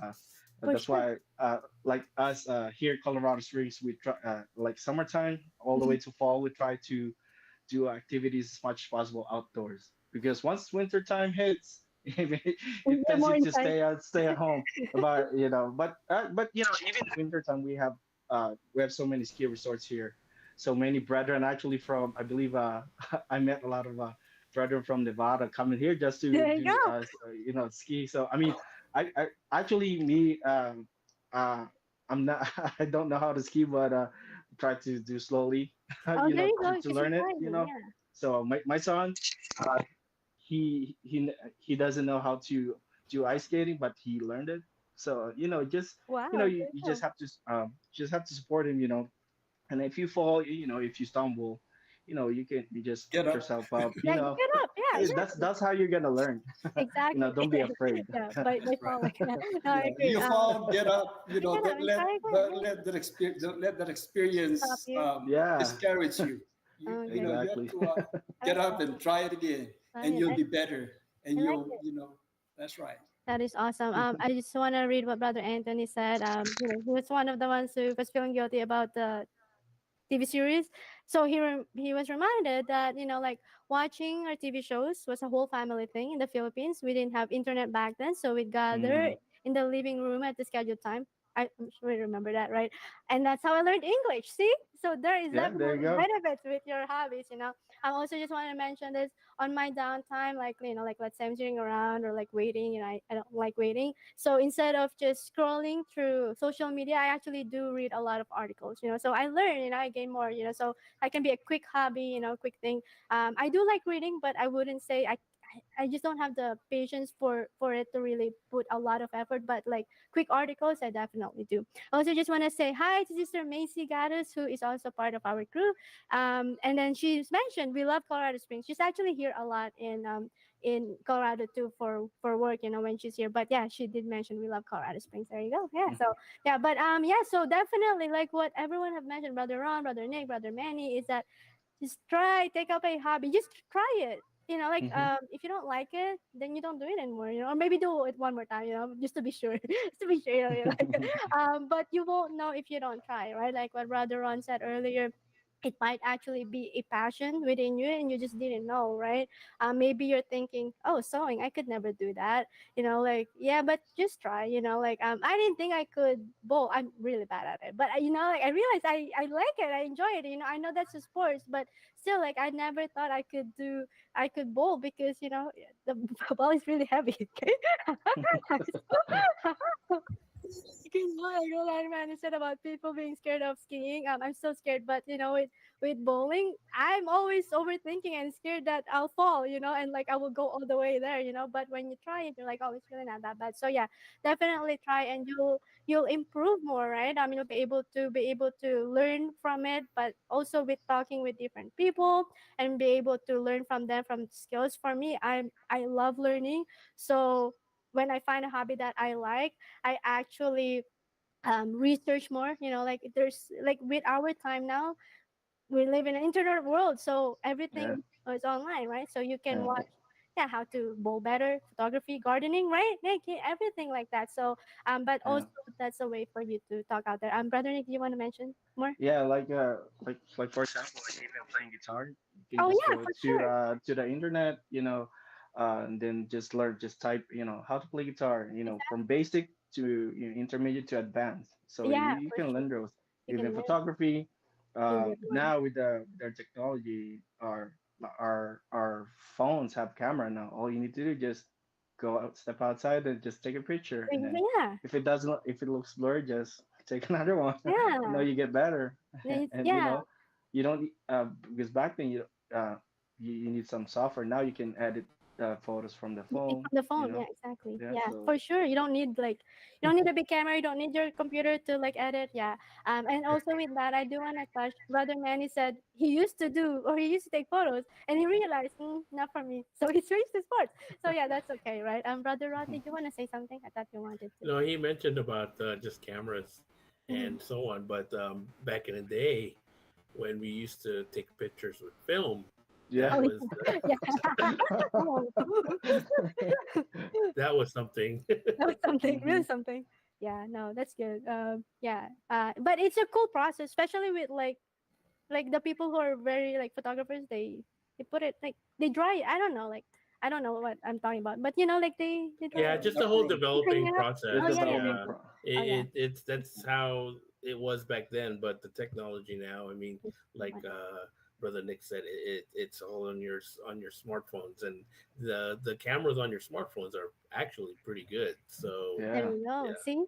for That's sure. why, like us, here in Colorado Springs, we try, like summertime all the Mhm. way to fall, we try to do activities as much as possible outdoors, because once winter time hits, it Yeah, tells more you to inside. stay at home. But even winter time, we have so many ski resorts here, so many brethren actually from, I believe, I met a lot of brethren from Nevada coming here just to There you do go. ski. So I mean, I actually, me, uh I'm not I don't know how to ski, but try to do slowly, Oh, there you go. to You should learn it, try it. Yeah. so my son, uh, he doesn't know how to do ice skating, but he learned it. So just, Wow. There you you just go. have to support him, and if you fall, if you stumble, you just Get pick up. yourself up, Yeah, you get up. Yeah, exactly. that's how you're gonna learn. Exactly. Don't be afraid. Yeah, by Right. falling. No, I Yeah, agree. you fall, get up. You You know, get up. don't let Exactly. don't Yeah. let that Stop experience you. Yeah, discourage you. You know, Okay. you have exactly. to I get like up that. and try it again, and Fine. you'll be better. And I like it. that's right. That is awesome. I just want to read what Brother Anthony said. He was one of the ones who was feeling guilty about the TV series. So he was reminded that like watching our TV shows was a whole family thing in the Philippines. We didn't have internet back then, so we'd gather Mm, in the living room at the scheduled time. I'm sure you remember that, right? And that's how I learned English. See, so there is yeah, there you definitely go. benefits with your hobbies. I also just want to mention this on my downtime, like like let's say I'm sitting around or like waiting. I don't like waiting, so instead of just scrolling through social media, I actually do read a lot of articles, so I learn, I gain more, so I can be a quick hobby, quick thing. I do like reading, but I wouldn't say I just don't have the patience for it to really put a lot of effort. But like quick articles, I definitely do. I also just want to say hi to Sister Macy Gaddis, who is also part of our crew. And then she's mentioned we love Colorado Springs. She's actually here a lot in Colorado too for work, when she's here. But yeah, she did mention we love Colorado Springs. There you go. Yeah. So yeah, but yeah, so definitely like what everyone have mentioned, Brother Ron, Brother Nick, Brother Manny, is that just try take up a hobby. Just try it. like Hmm. if you don't like it, then you don't do it anymore, or maybe do it one more time, just to be sure, just to be sure, like, but you won't know if you don't try, right? Like what Brother Ron said earlier, it might actually be a passion within you and you just didn't know, right? Maybe you're thinking, oh, sewing, I could never do that, like, yeah, but just try, like, I didn't think I could bowl. I'm really bad at it, but like, I realized I like it, I enjoy it, I know that's a sports, but still, like, I never thought I could bowl because the ball is really heavy. Okay. Because what I realized, man, you said about people being scared of skiing. I'm so scared, but with bowling, I'm always overthinking and scared that I'll fall, and like I will go all the way there, But when you try it, you're like, oh, it's really not that bad. So yeah, definitely try, and you'll improve more, right? I mean, you'll be able to learn from it, but also with talking with different people and be able to learn from them from skills. For me, I love learning, so when I find a hobby that I like, I actually research more. Like there's like with our time now, we live in an internet world, so Yeah, everything is online, right? So you can yeah, watch, yeah, how to bowl better, photography, gardening, right? Nick, yeah, everything like that. So, but yeah. also that's a way for you to talk out there. Brother Nick, do you want to mention more? Yeah, like for example, like even playing guitar, you can Oh just yeah, go for sure. to the internet, and then just learn, just type, how to play guitar, from basic to intermediate to advanced. So Yeah, you for can sure. learn those. You can Even learn. photography, You'll get one. now with their technology, our phones have camera now. All you need to do is just go out, step outside, and just take a picture, and then Yeah, if it looks blurry, just take another one. yeah, You get better. And yeah. you don't because back then you need some software. Now you can edit photos from the From phone, the phone, yeah, exactly. yeah, Yeah, so for sure. You don't need a big camera. You don't need your computer to like edit. Yeah. And also with that, I do want to touch. Brother Manny said he used to do or he used to take photos, and he realized, not for me. So he switched to sports. So yeah, that's okay, right? Brother Rod, did you want to say something? I thought you wanted to. No, he mentioned about just cameras Mhm. and so on, but back in the day when we used to take pictures with film, yeah. that Oh was yeah, yeah. Oh, that was something. that was something, Hmm. really something. Yeah, no, that's good. Yeah. But it's a cool process, especially with like the people who are very like photographers, they put it like they dry it. I don't know what I'm talking about, but like they dry Yeah, it. just the whole Upload. They clean developing it up. The Oh process. yeah, yeah, developing Yeah, oh yeah. it's that's how it was back then. But the technology now, I mean, like brother Nick said, it's all on your smartphones, and the cameras on your smartphones are actually pretty good. So There Yeah. you go. yeah, See,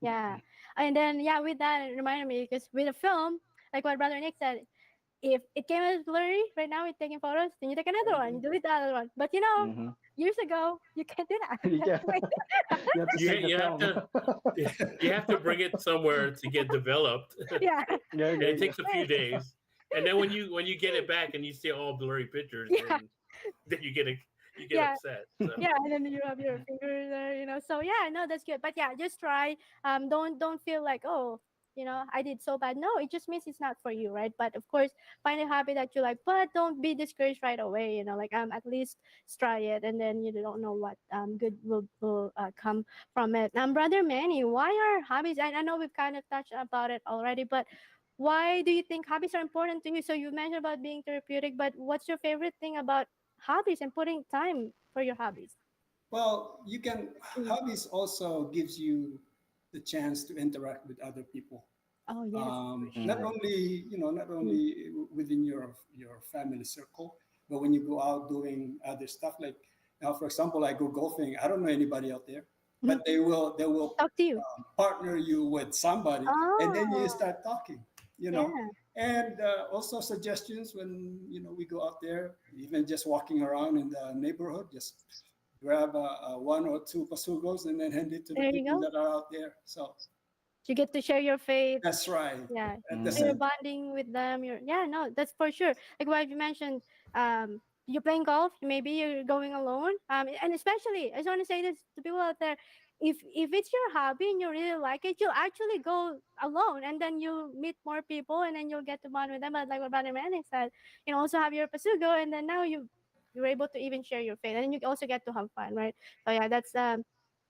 yeah, and then yeah, with that it reminded me because with a film, like what Brother Nick said, if it came as blurry, right now we're taking photos, then you take another one, you delete the other one. But Hmm. years ago, you can't do that. You have Yeah. to wait. You have to save the you have film. to you have to bring it somewhere to get developed, and Yeah, Yeah, it yeah, takes a few wait. days. And then when you get it back and you see all blurry pictures, Yeah, then you get yeah, upset. So yeah. yeah, and then you have your finger there, So yeah, no, that's good. But yeah, just try. Don't feel like, oh, I did so bad. No, it just means it's not for you, right? But of course, find a hobby that you like, but don't be discouraged right away. Like at least try it, and then you don't know what good will come from it. Brother Manny, why are hobbies? I know we've kind of touched about it already, but why do you think hobbies are important to you? So you mentioned about being therapeutic, but what's your favorite thing about hobbies and putting time for your hobbies? Well, you can Mm. hobbies also gives you the chance to interact with other people. Oh yes, for Not Hmm. sure. only not Mm. only within your family circle, but when you go out doing other stuff. Like now, for example, I go golfing. I don't know anybody out there, Mhm. but they will Talk to you. partner you with somebody, and then you Oh, start talking. You know, yeah. and also suggestions when we go out there, even just walking around in the neighborhood, just grab one or two pasugos and then hand it to the There you people go. that are out there. So You get to share your faith. that's right. Yeah. At the So you're Hmm. same bonding with them. Yeah, no, that's for sure. Like what you mentioned, you're playing golf, maybe you're going alone. And especially I just want to say this to people out there, if it's your hobby and you really like it, you'll actually go alone and then you'll meet more people and then you'll get to bond with them. But like what Brother Manny said, also have your pasugo and then now you're able to even share your faith, and you also get to have fun, right? So yeah, that's a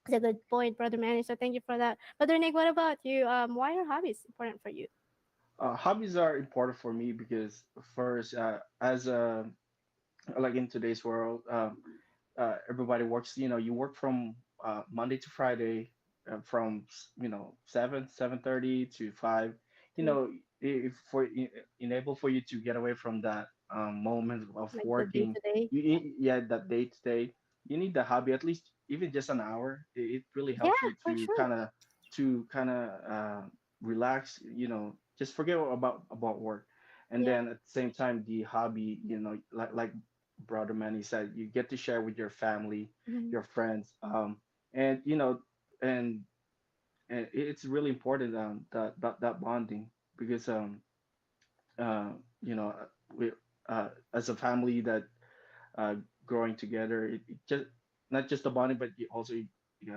good point, brother Manny. So thank you for that. Brother Nick, what about you? Why are hobbies important for you? Hobbies are important for me because first, as a like in today's world, everybody works. You work from Monday to Friday, from 7:30 to 5. You Mm, know, if for enable for you to get away from that moment of like the day working, to day. yeah, that day to day, you need the hobby at least even just an hour. It really Yeah, helps you for sure. to kind of relax. Just forget about work, and Yeah. then at the same time, the hobby, like brother Manny said, you get to share with your family, Mhm. your friends, and and it's really important, that bonding, because uh, you know we as a family that uh, growing together, it just not just the bonding, but it also,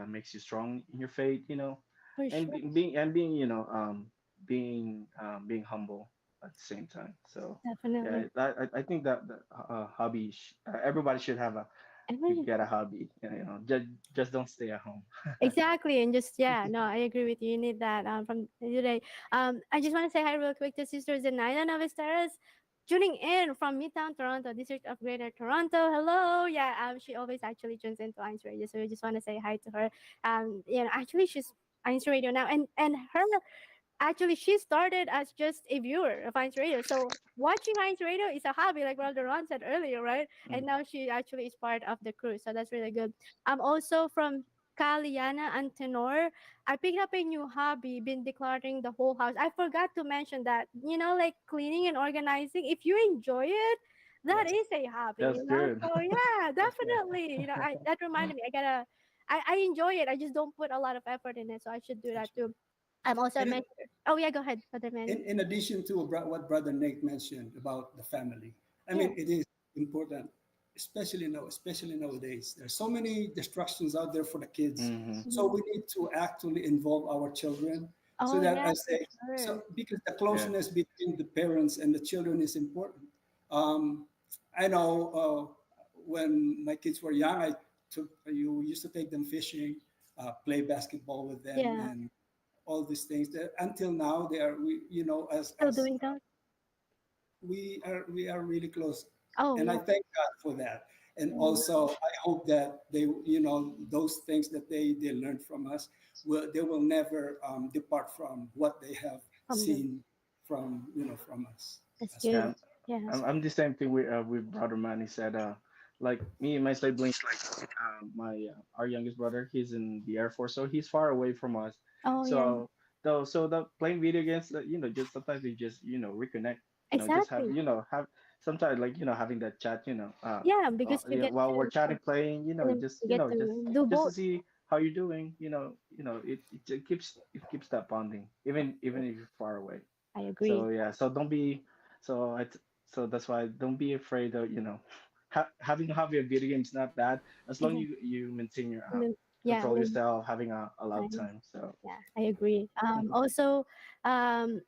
makes you strong in your faith, For and sure. being, being humble at the same time. So yeah, Definitely. I think that hobby, everybody should have a And get a hobby. Just don't stay at home. exactly, and just yeah, no, I agree with you. You need that from today. I just want to say hi real quick to Sister Zenaida Navesteras, tuning in from Midtown Toronto, District of Greater Toronto. Hello, yeah, she always actually tunes into Eins Radio, so we just want to say hi to her. Actually, she's Eins Radio now, and her actually, she started as just a viewer of Heinz Radio. So watching Heinz Radio is a hobby, like Brother Ron said earlier, right? And Mm. now she actually is part of the crew. So that's really good. I'm also from Kaliana and Tenor. I picked up a new hobby, been decluttering the whole house. I forgot to mention that, like cleaning and organizing. If you enjoy it, that Yes. is a hobby, That's good. So yeah, That's good. definitely. That reminded me. I enjoy it. I just don't put a lot of effort in it. So I should do that too. I'm also a And mentor. Oh yeah, go ahead, Brother Manny. in addition to what Brother Nick mentioned about the family, I Yeah. mean, it is important, especially nowadays. There's so many distractions out there for the kids, Hmm. so Mhm. we need to actually involve our children so Oh that yeah, as for they sure. so because the Yeah. closeness between the parents and the children is important. Um, I know when my kids were young, you used to take them fishing, play basketball with them, Yeah, and all these things that until now they are we still doing that. we are really close, Oh and I yeah. thank God for that. And Mhm. also I hope that those things that they learned from us they will never depart from what they have From the seen from us that's as well. good. Yeah, Yes. I'm the same thing with brother Manny said. Like me and my siblings, like my our youngest brother, he's in the Air Force, so he's far away from us. Oh yeah. So though, so the playing video games, just sometimes we just reconnect. Just have Exactly. have sometimes, like having that chat. Yeah, because you Yeah, get while we're to chatting, playing. Just you get to do just to both. see how you're doing. It keeps that bonding, even if you're far away. I agree. So yeah, so don't be so I so that's why don't be afraid of having a hobby of video games, not bad, as long Exactly. you maintain your Yeah, control yourself, having a lot of time. time. So Yeah, I agree. mhm. Also, um,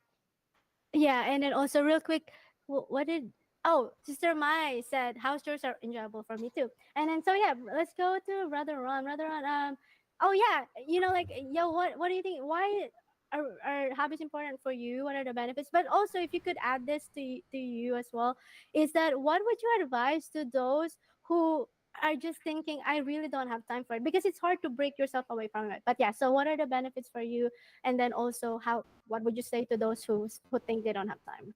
yeah, and then also real quick, what did oh Sister Mai said house chores are enjoyable for me too. And then so yeah, let's go to Brother Ron. Brother Ron, oh yeah, like yo, what do you think? Why are hobbies important for you? What are the benefits? But also, if you could add this to you as well, is that what would you advise to those who are just thinking I really don't have time for it because it's hard to break yourself away from it. But yeah, so what are the benefits for you? And then also, how what would you say to those who think they don't have time?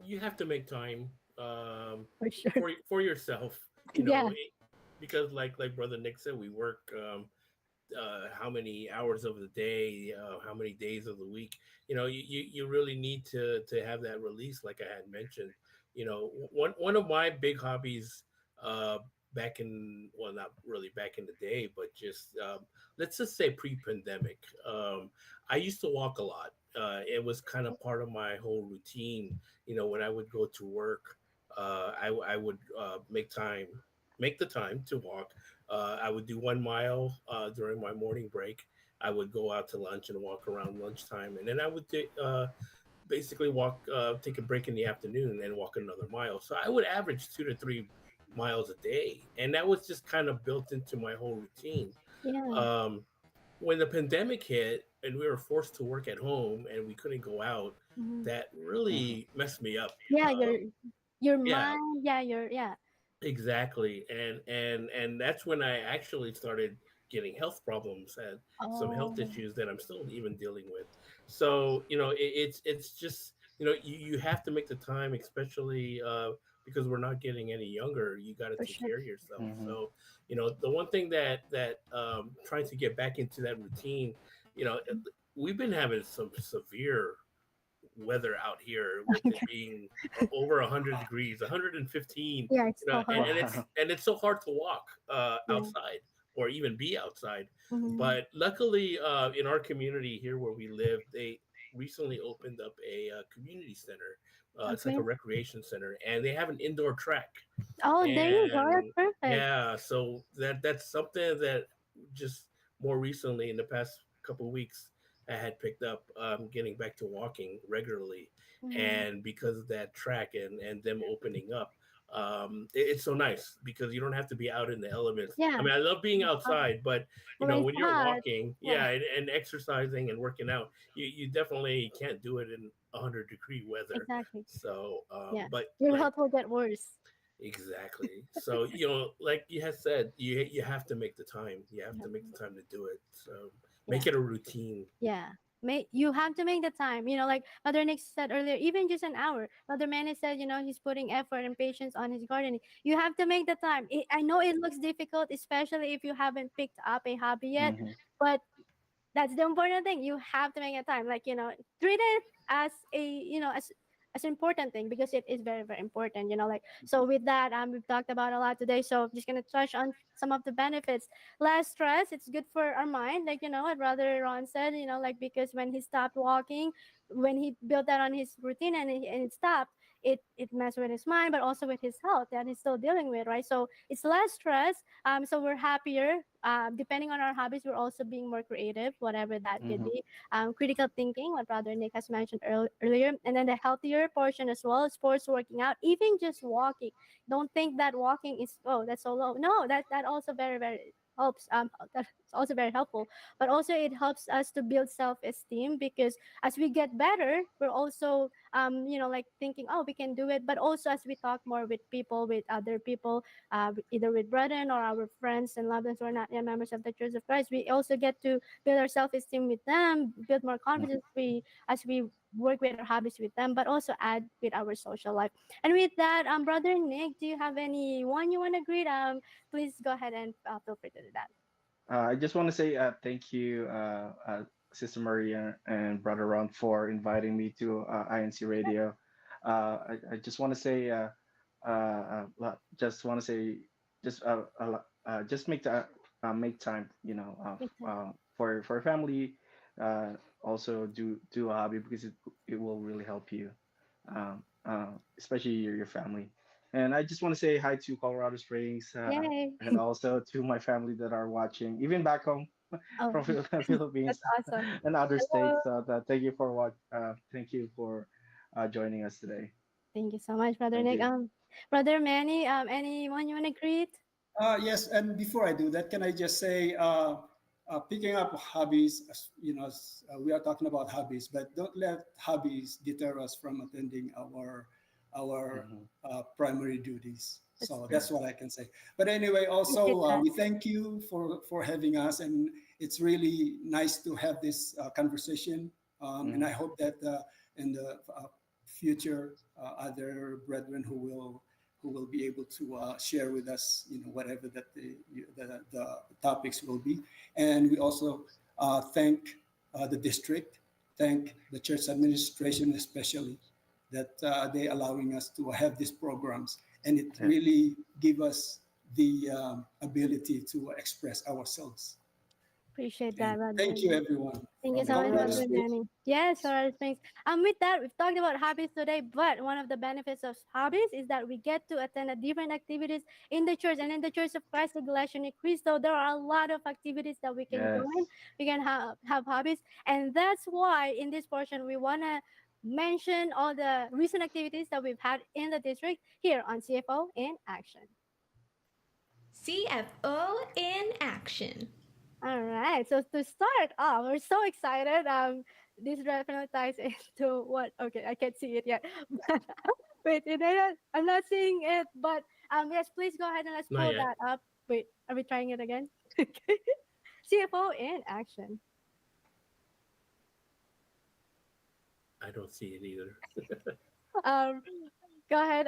You have to make time For sure. for yourself. Yeah, Because like brother Nick said, we work how many hours of the day, how many days of the week. You really need to have that release, like I had mentioned. One of my big hobbies, uh, back in, well, not really back in the day, but just let's just say pre-pandemic. I used to walk a lot. It was kind of part of my whole routine. When I would go to work, I would make the time to walk. I would do 1 mile during my morning break. I would go out to lunch and walk around lunchtime, and then I would basically walk, take a break in the afternoon and walk another mile. So I would average 2 to 3 miles a day, and that was just kind of built into my whole routine. Yeah. Um, when the pandemic hit and we were forced to work at home and we couldn't go out, Mhm. that Hmm. really messed me up. Yeah, your Yeah, mind, yeah, your yeah. exactly. And that's when I actually started getting health problems and some health Oh, issues that I'm still even dealing with. So, it's just, you have to make the time, especially because we're not getting any younger. You got to for take sure. care of yourself. Hmm. So, the one thing that trying to get back into that routine, you know, we've been having some severe weather out here with it being over 100 degrees, 115, Yeah, it's so and, hard. and it's Wow. and it's so hard to walk Yeah. outside or even be outside. Mhm. But luckily, in our community here where we live, they recently opened up a community center. It's like a Okay. recreation center, and they have an indoor track. Oh, there you go. That's And perfect. yeah, so that's something that just more recently in the past couple of weeks I had picked up, getting back to walking regularly. Mhm. And because of that track and them opening up, it's so nice because you don't have to be out in the elements. I Yeah. mean, I love being Uh, outside, but when it's when you're hot, walking, yeah, yeah, and exercising and working out, you definitely can't do it in 100-degree weather. exactly. So, Yeah, but your like, health will get worse. exactly. So, like you had said, you have to make the time. You have Yeah. to make the time to do it. So Yeah. make it a routine. Yeah. You have to make the time. Like Mother Nick said earlier, even just an hour. Mother Manny said, he's putting effort and patience on his gardening. You have to make the time. I know it looks difficult, especially if you haven't picked up a hobby yet, Hmm. but that's the important thing. You have to make a time. Like, treat it as as an important thing because it is very, very important. Like, so with that, we've talked about a lot today. So I'm just gonna touch on some of the benefits. Less stress. It's good for our mind. Like, what Brother Ron said. Like, because when he stopped walking, when he built that on his routine and it stopped, it messed with his mind, but also with his health that he's still dealing with, right? So it's less stress. So we're happier. Depending on our hobbies, we're also being more creative, whatever that could Hmm. be. Critical thinking, what Brother Nick has mentioned earlier, and then the healthier portion as well, sports, working out, even just walking. Don't think that walking is that's so low. No, that also very, very helps. That's also very helpful, but also it helps us to build self-esteem because as we get better, we're also like thinking, oh, we can do it. But also as we talk more with people, with other people, either with brethren or our friends and loved ones who are not yet members of the Church of Christ, we also get to build our self-esteem with them, build more confidence as we work with our hobbies with them, but also add with our social life. And with that, Brother Nick, do you have anyone you want to greet? Please go ahead and feel free to do that. I just want to say thank you, Sister Maria and Brother Ron, for inviting me to INC Radio. I just want to say, just want to say, just make time, for family. Also do a hobby because it will really help you, especially your family. And I just want to say hi to Colorado Springs, Yay! and also to my family that are watching, even back home Oh, from that's Philippines awesome. and other Hello. states. Thank you for joining us today. Thank you so much, Brother Thank Nick. you. Brother Manny, anyone you want to greet? Yes, and before I do that, can I just say, picking up hobbies, we are talking about hobbies, but don't let hobbies deter us from attending our Hmm. primary duties. That's So true. that's what I can say. But anyway, Appreciate also that. we thank you for having us, and it's really nice to have this conversation. And I Hmm. hope that in the future, other brethren who will be able to share with us, whatever that the topics will be. And we also thank the district, thank the church administration especially, that they allowing us to have these programs, and it Yeah. really give us the ability to express ourselves. Appreciate And that, Brother thank you, Nick. everyone Thank you from so much, Colorado Brother Springs. Manny. Yes, Colorado Springs. With that, we've talked about hobbies today, but one of the benefits of hobbies is that we get to attend a different activities in the church. And in the Church of Christ, Iglesianicristo, there are a lot of activities that we can Yes. join. We can have hobbies. And that's why in this portion, we want to mention all the recent activities that we've had in the district here on CFO in Action. CFO in action. All right. So to start off, we're so excited. This definitely ties into what? Okay, I can't see it yet. Wait, I'm not seeing it. But yes, please go ahead and let's Not pull yet. that up. Wait, are we trying it again? Okay. CFO in action. I don't see it either. Um, go ahead,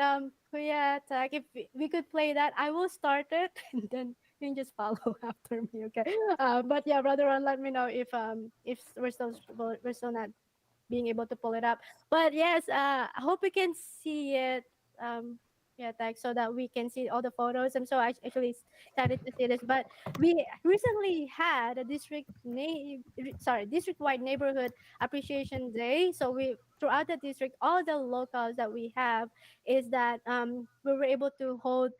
Kuya, Tag. If we could play that, I will start it, and then you can just follow after me, okay? But yeah, brother, Ron, let me know if we're still not being able to pull it up. But yes, I hope we can see it. Um, yeah, thanks, so that we can see all the photos. I'm so actually excited to see this. But we recently had a district-wide neighborhood appreciation day. So we throughout the district, all the locals that we have is that we were able to hold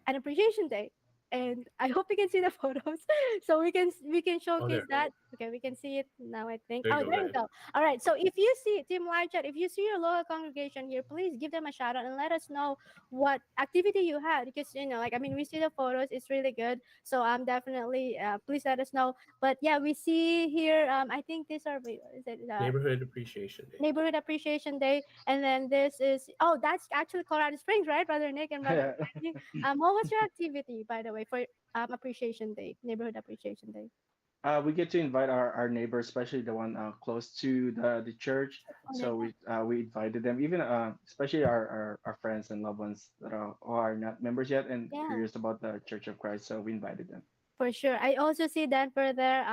an appreciation day, and I hope you can see the photos so we can Oh, showcase there. that. Okay, we can see it now, I think. There you Oh, go. there Go you ahead. go. All right, so if you see Team Live Chat, if you see your local congregation here, please give them a shout out and let us know what activity you had, because like, I mean, we see the photos, it's really good. So definitely please let us know. But yeah, we see here, I think these are, wait, what is it, Neighborhood Appreciation Day. neighborhood appreciation day. And then this is, oh, that's actually Colorado Springs, right, brother Nick and brother Yeah. Manny? What was your activity, by the way, for appreciation day, neighborhood appreciation day? We get to invite our neighbors, especially the one close to the church. Oh, So we invited them, even especially our friends and loved ones that are not members yet and yeah, curious about the Church of Christ. So we invited them. for sure. I also see Denver there.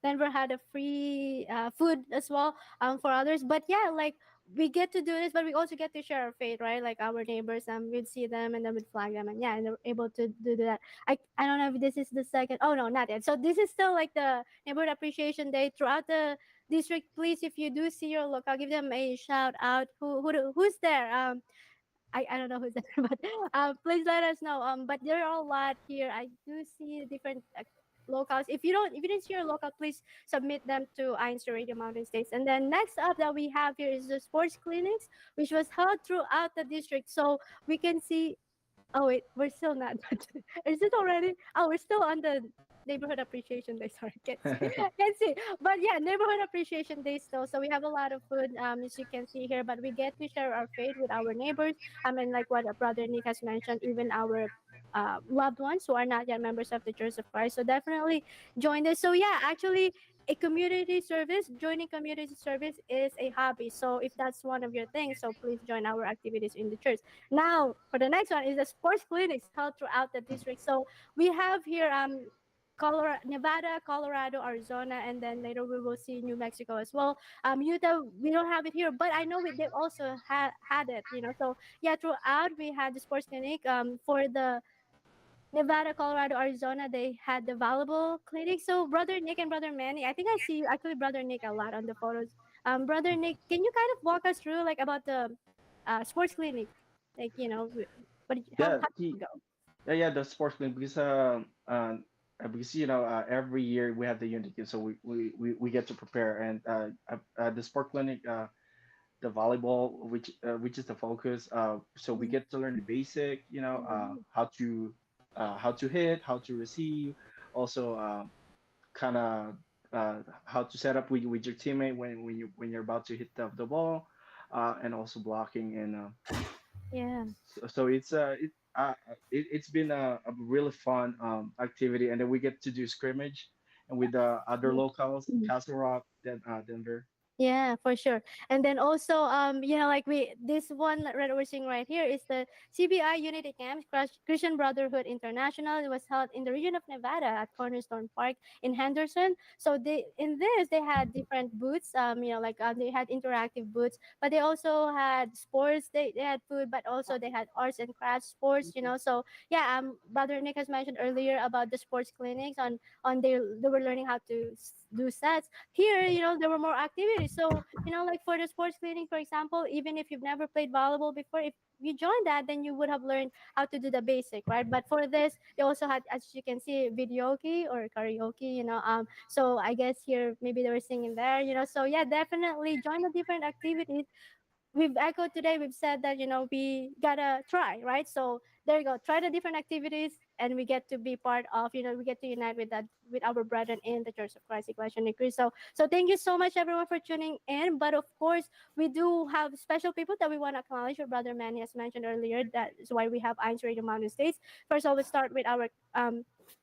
Denver had a free food as well for others. But yeah, like we get to do this, but we also get to share our faith, right? Like our neighbors, we'd see them and then we'd flag them, and yeah, and they're able to do that. I don't know if this is the second. Oh no, not yet. So this is still like the neighborhood appreciation day throughout the district. Please, if you do see your local, give them a shout out. Who's there? I don't know who's there, but please let us know. But there are a lot here. I do see different locals. If you didn't see your local, please submit them to INCRadio Mountain States. And then next up that we have here is the sports clinics, which was held throughout the district. So we can see. Oh wait, we're still not. Is it already? Oh, we're still on the neighborhood appreciation day. Sorry, can't see. Can't see. But yeah, neighborhood appreciation day still. So we have a lot of food, as you can see here. But we get to share our faith with our neighbors. I mean, like what brother Nick has mentioned, even our loved ones who are not yet members of the Church of Christ. So definitely join this. So yeah, actually, a community service, joining community service is a hobby. So if that's one of your things, so please join our activities in the church. Now, for the next one is the sports clinics held throughout the district. So we have here Colorado, Nevada, Colorado, Arizona, and then later we will see New Mexico as well. Utah, we don't have it here, but I know they also had it. So yeah, throughout we had the sports clinic. For the Nevada, Colorado, Arizona, they had the volleyball clinic. So brother Nick and brother Manny, I think I see you actually brother Nick a lot on the photos. Brother Nick, can you kind of walk us through like about the sports clinic? Like Yeah, how did it go? yeah, the sports clinic because every year we have the unity, so we get to prepare and the sport clinic, the volleyball, which is the focus. So we get to learn the basic, Mhm. how to hit, how to receive, also kind of how to set up with your teammate when you're about to hit the ball, and also blocking and Yeah. so it's been a really fun activity, and then we get to do scrimmage and with the other locals, Castle Rock, then Denver. Yeah, for sure. And then also, like this one that we're seeing right here is the CBI Unity Camp, Christian Brotherhood International. It was held in the region of Nevada at Cornerstone Park in Henderson. So they had different booths. Like they had interactive booths, but they also had sports. They had food, but also they had arts and crafts sports. So yeah, Brother Nick has mentioned earlier about the sports clinics on they were learning how to do sets here. There were more activities activities. So, like for the sports clinic, for example, even if you've never played volleyball before, if you join that, then you would have learned how to do the basic, right? But for this, they also had, as you can see, videoke or karaoke, so I guess here maybe they were singing there, so yeah, definitely join the different activities. We've echoed today, we've said that we gotta try, right? So there you go, try the different activities, and we get to be part of, we get to unite with that, with our brethren in the Church of Christ Iglesia Ni Cristo. So thank you so much everyone for tuning in. But of course, we do have special people that we want to acknowledge. Your brother Manny has mentioned earlier, that is why we have INCRadio Mountain States. First of all, we start with our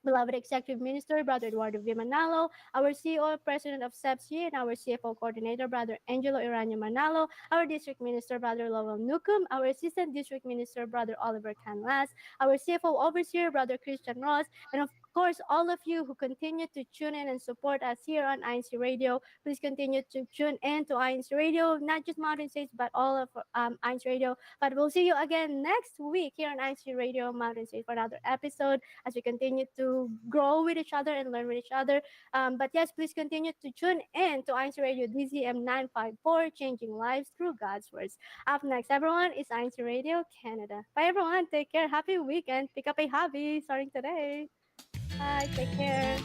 beloved executive minister, Brother Eduardo V. Manalo, our CEO, President of SEPSI, and our CFO coordinator, Brother Angelo Iranio Manalo, our district minister, Brother Lowell Nukum, our assistant district minister, Brother Oliver Canlas, our CFO overseer, Brother Christian Ross, and of course, all of you who continue to tune in and support us here on INC Radio. Please continue to tune in to INC Radio, not just Mountain States, but all of INC Radio. But we'll see you again next week here on INC Radio Mountain States for another episode, as we continue to grow with each other and learn with each other. But yes, please continue to tune in to INC Radio DZM 954, changing lives through God's words. Up next, everyone, is INC Radio Canada. Bye, everyone. Take care. Happy weekend. Pick up a hobby starting today. Bye. Take care.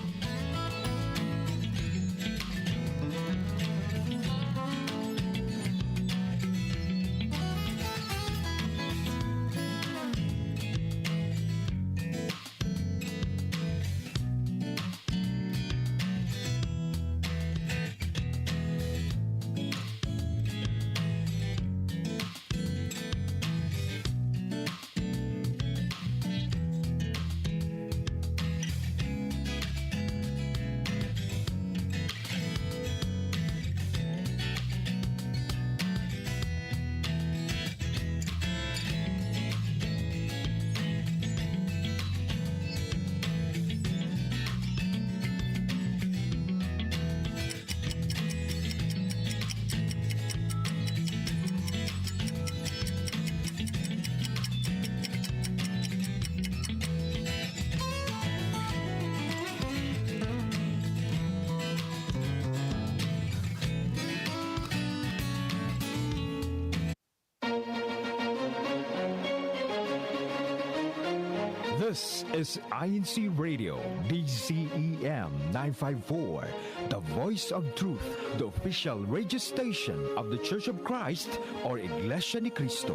This is INC Radio, DZEM 954, the voice of truth, the official radio station of the Church of Christ or Iglesia Ni Cristo.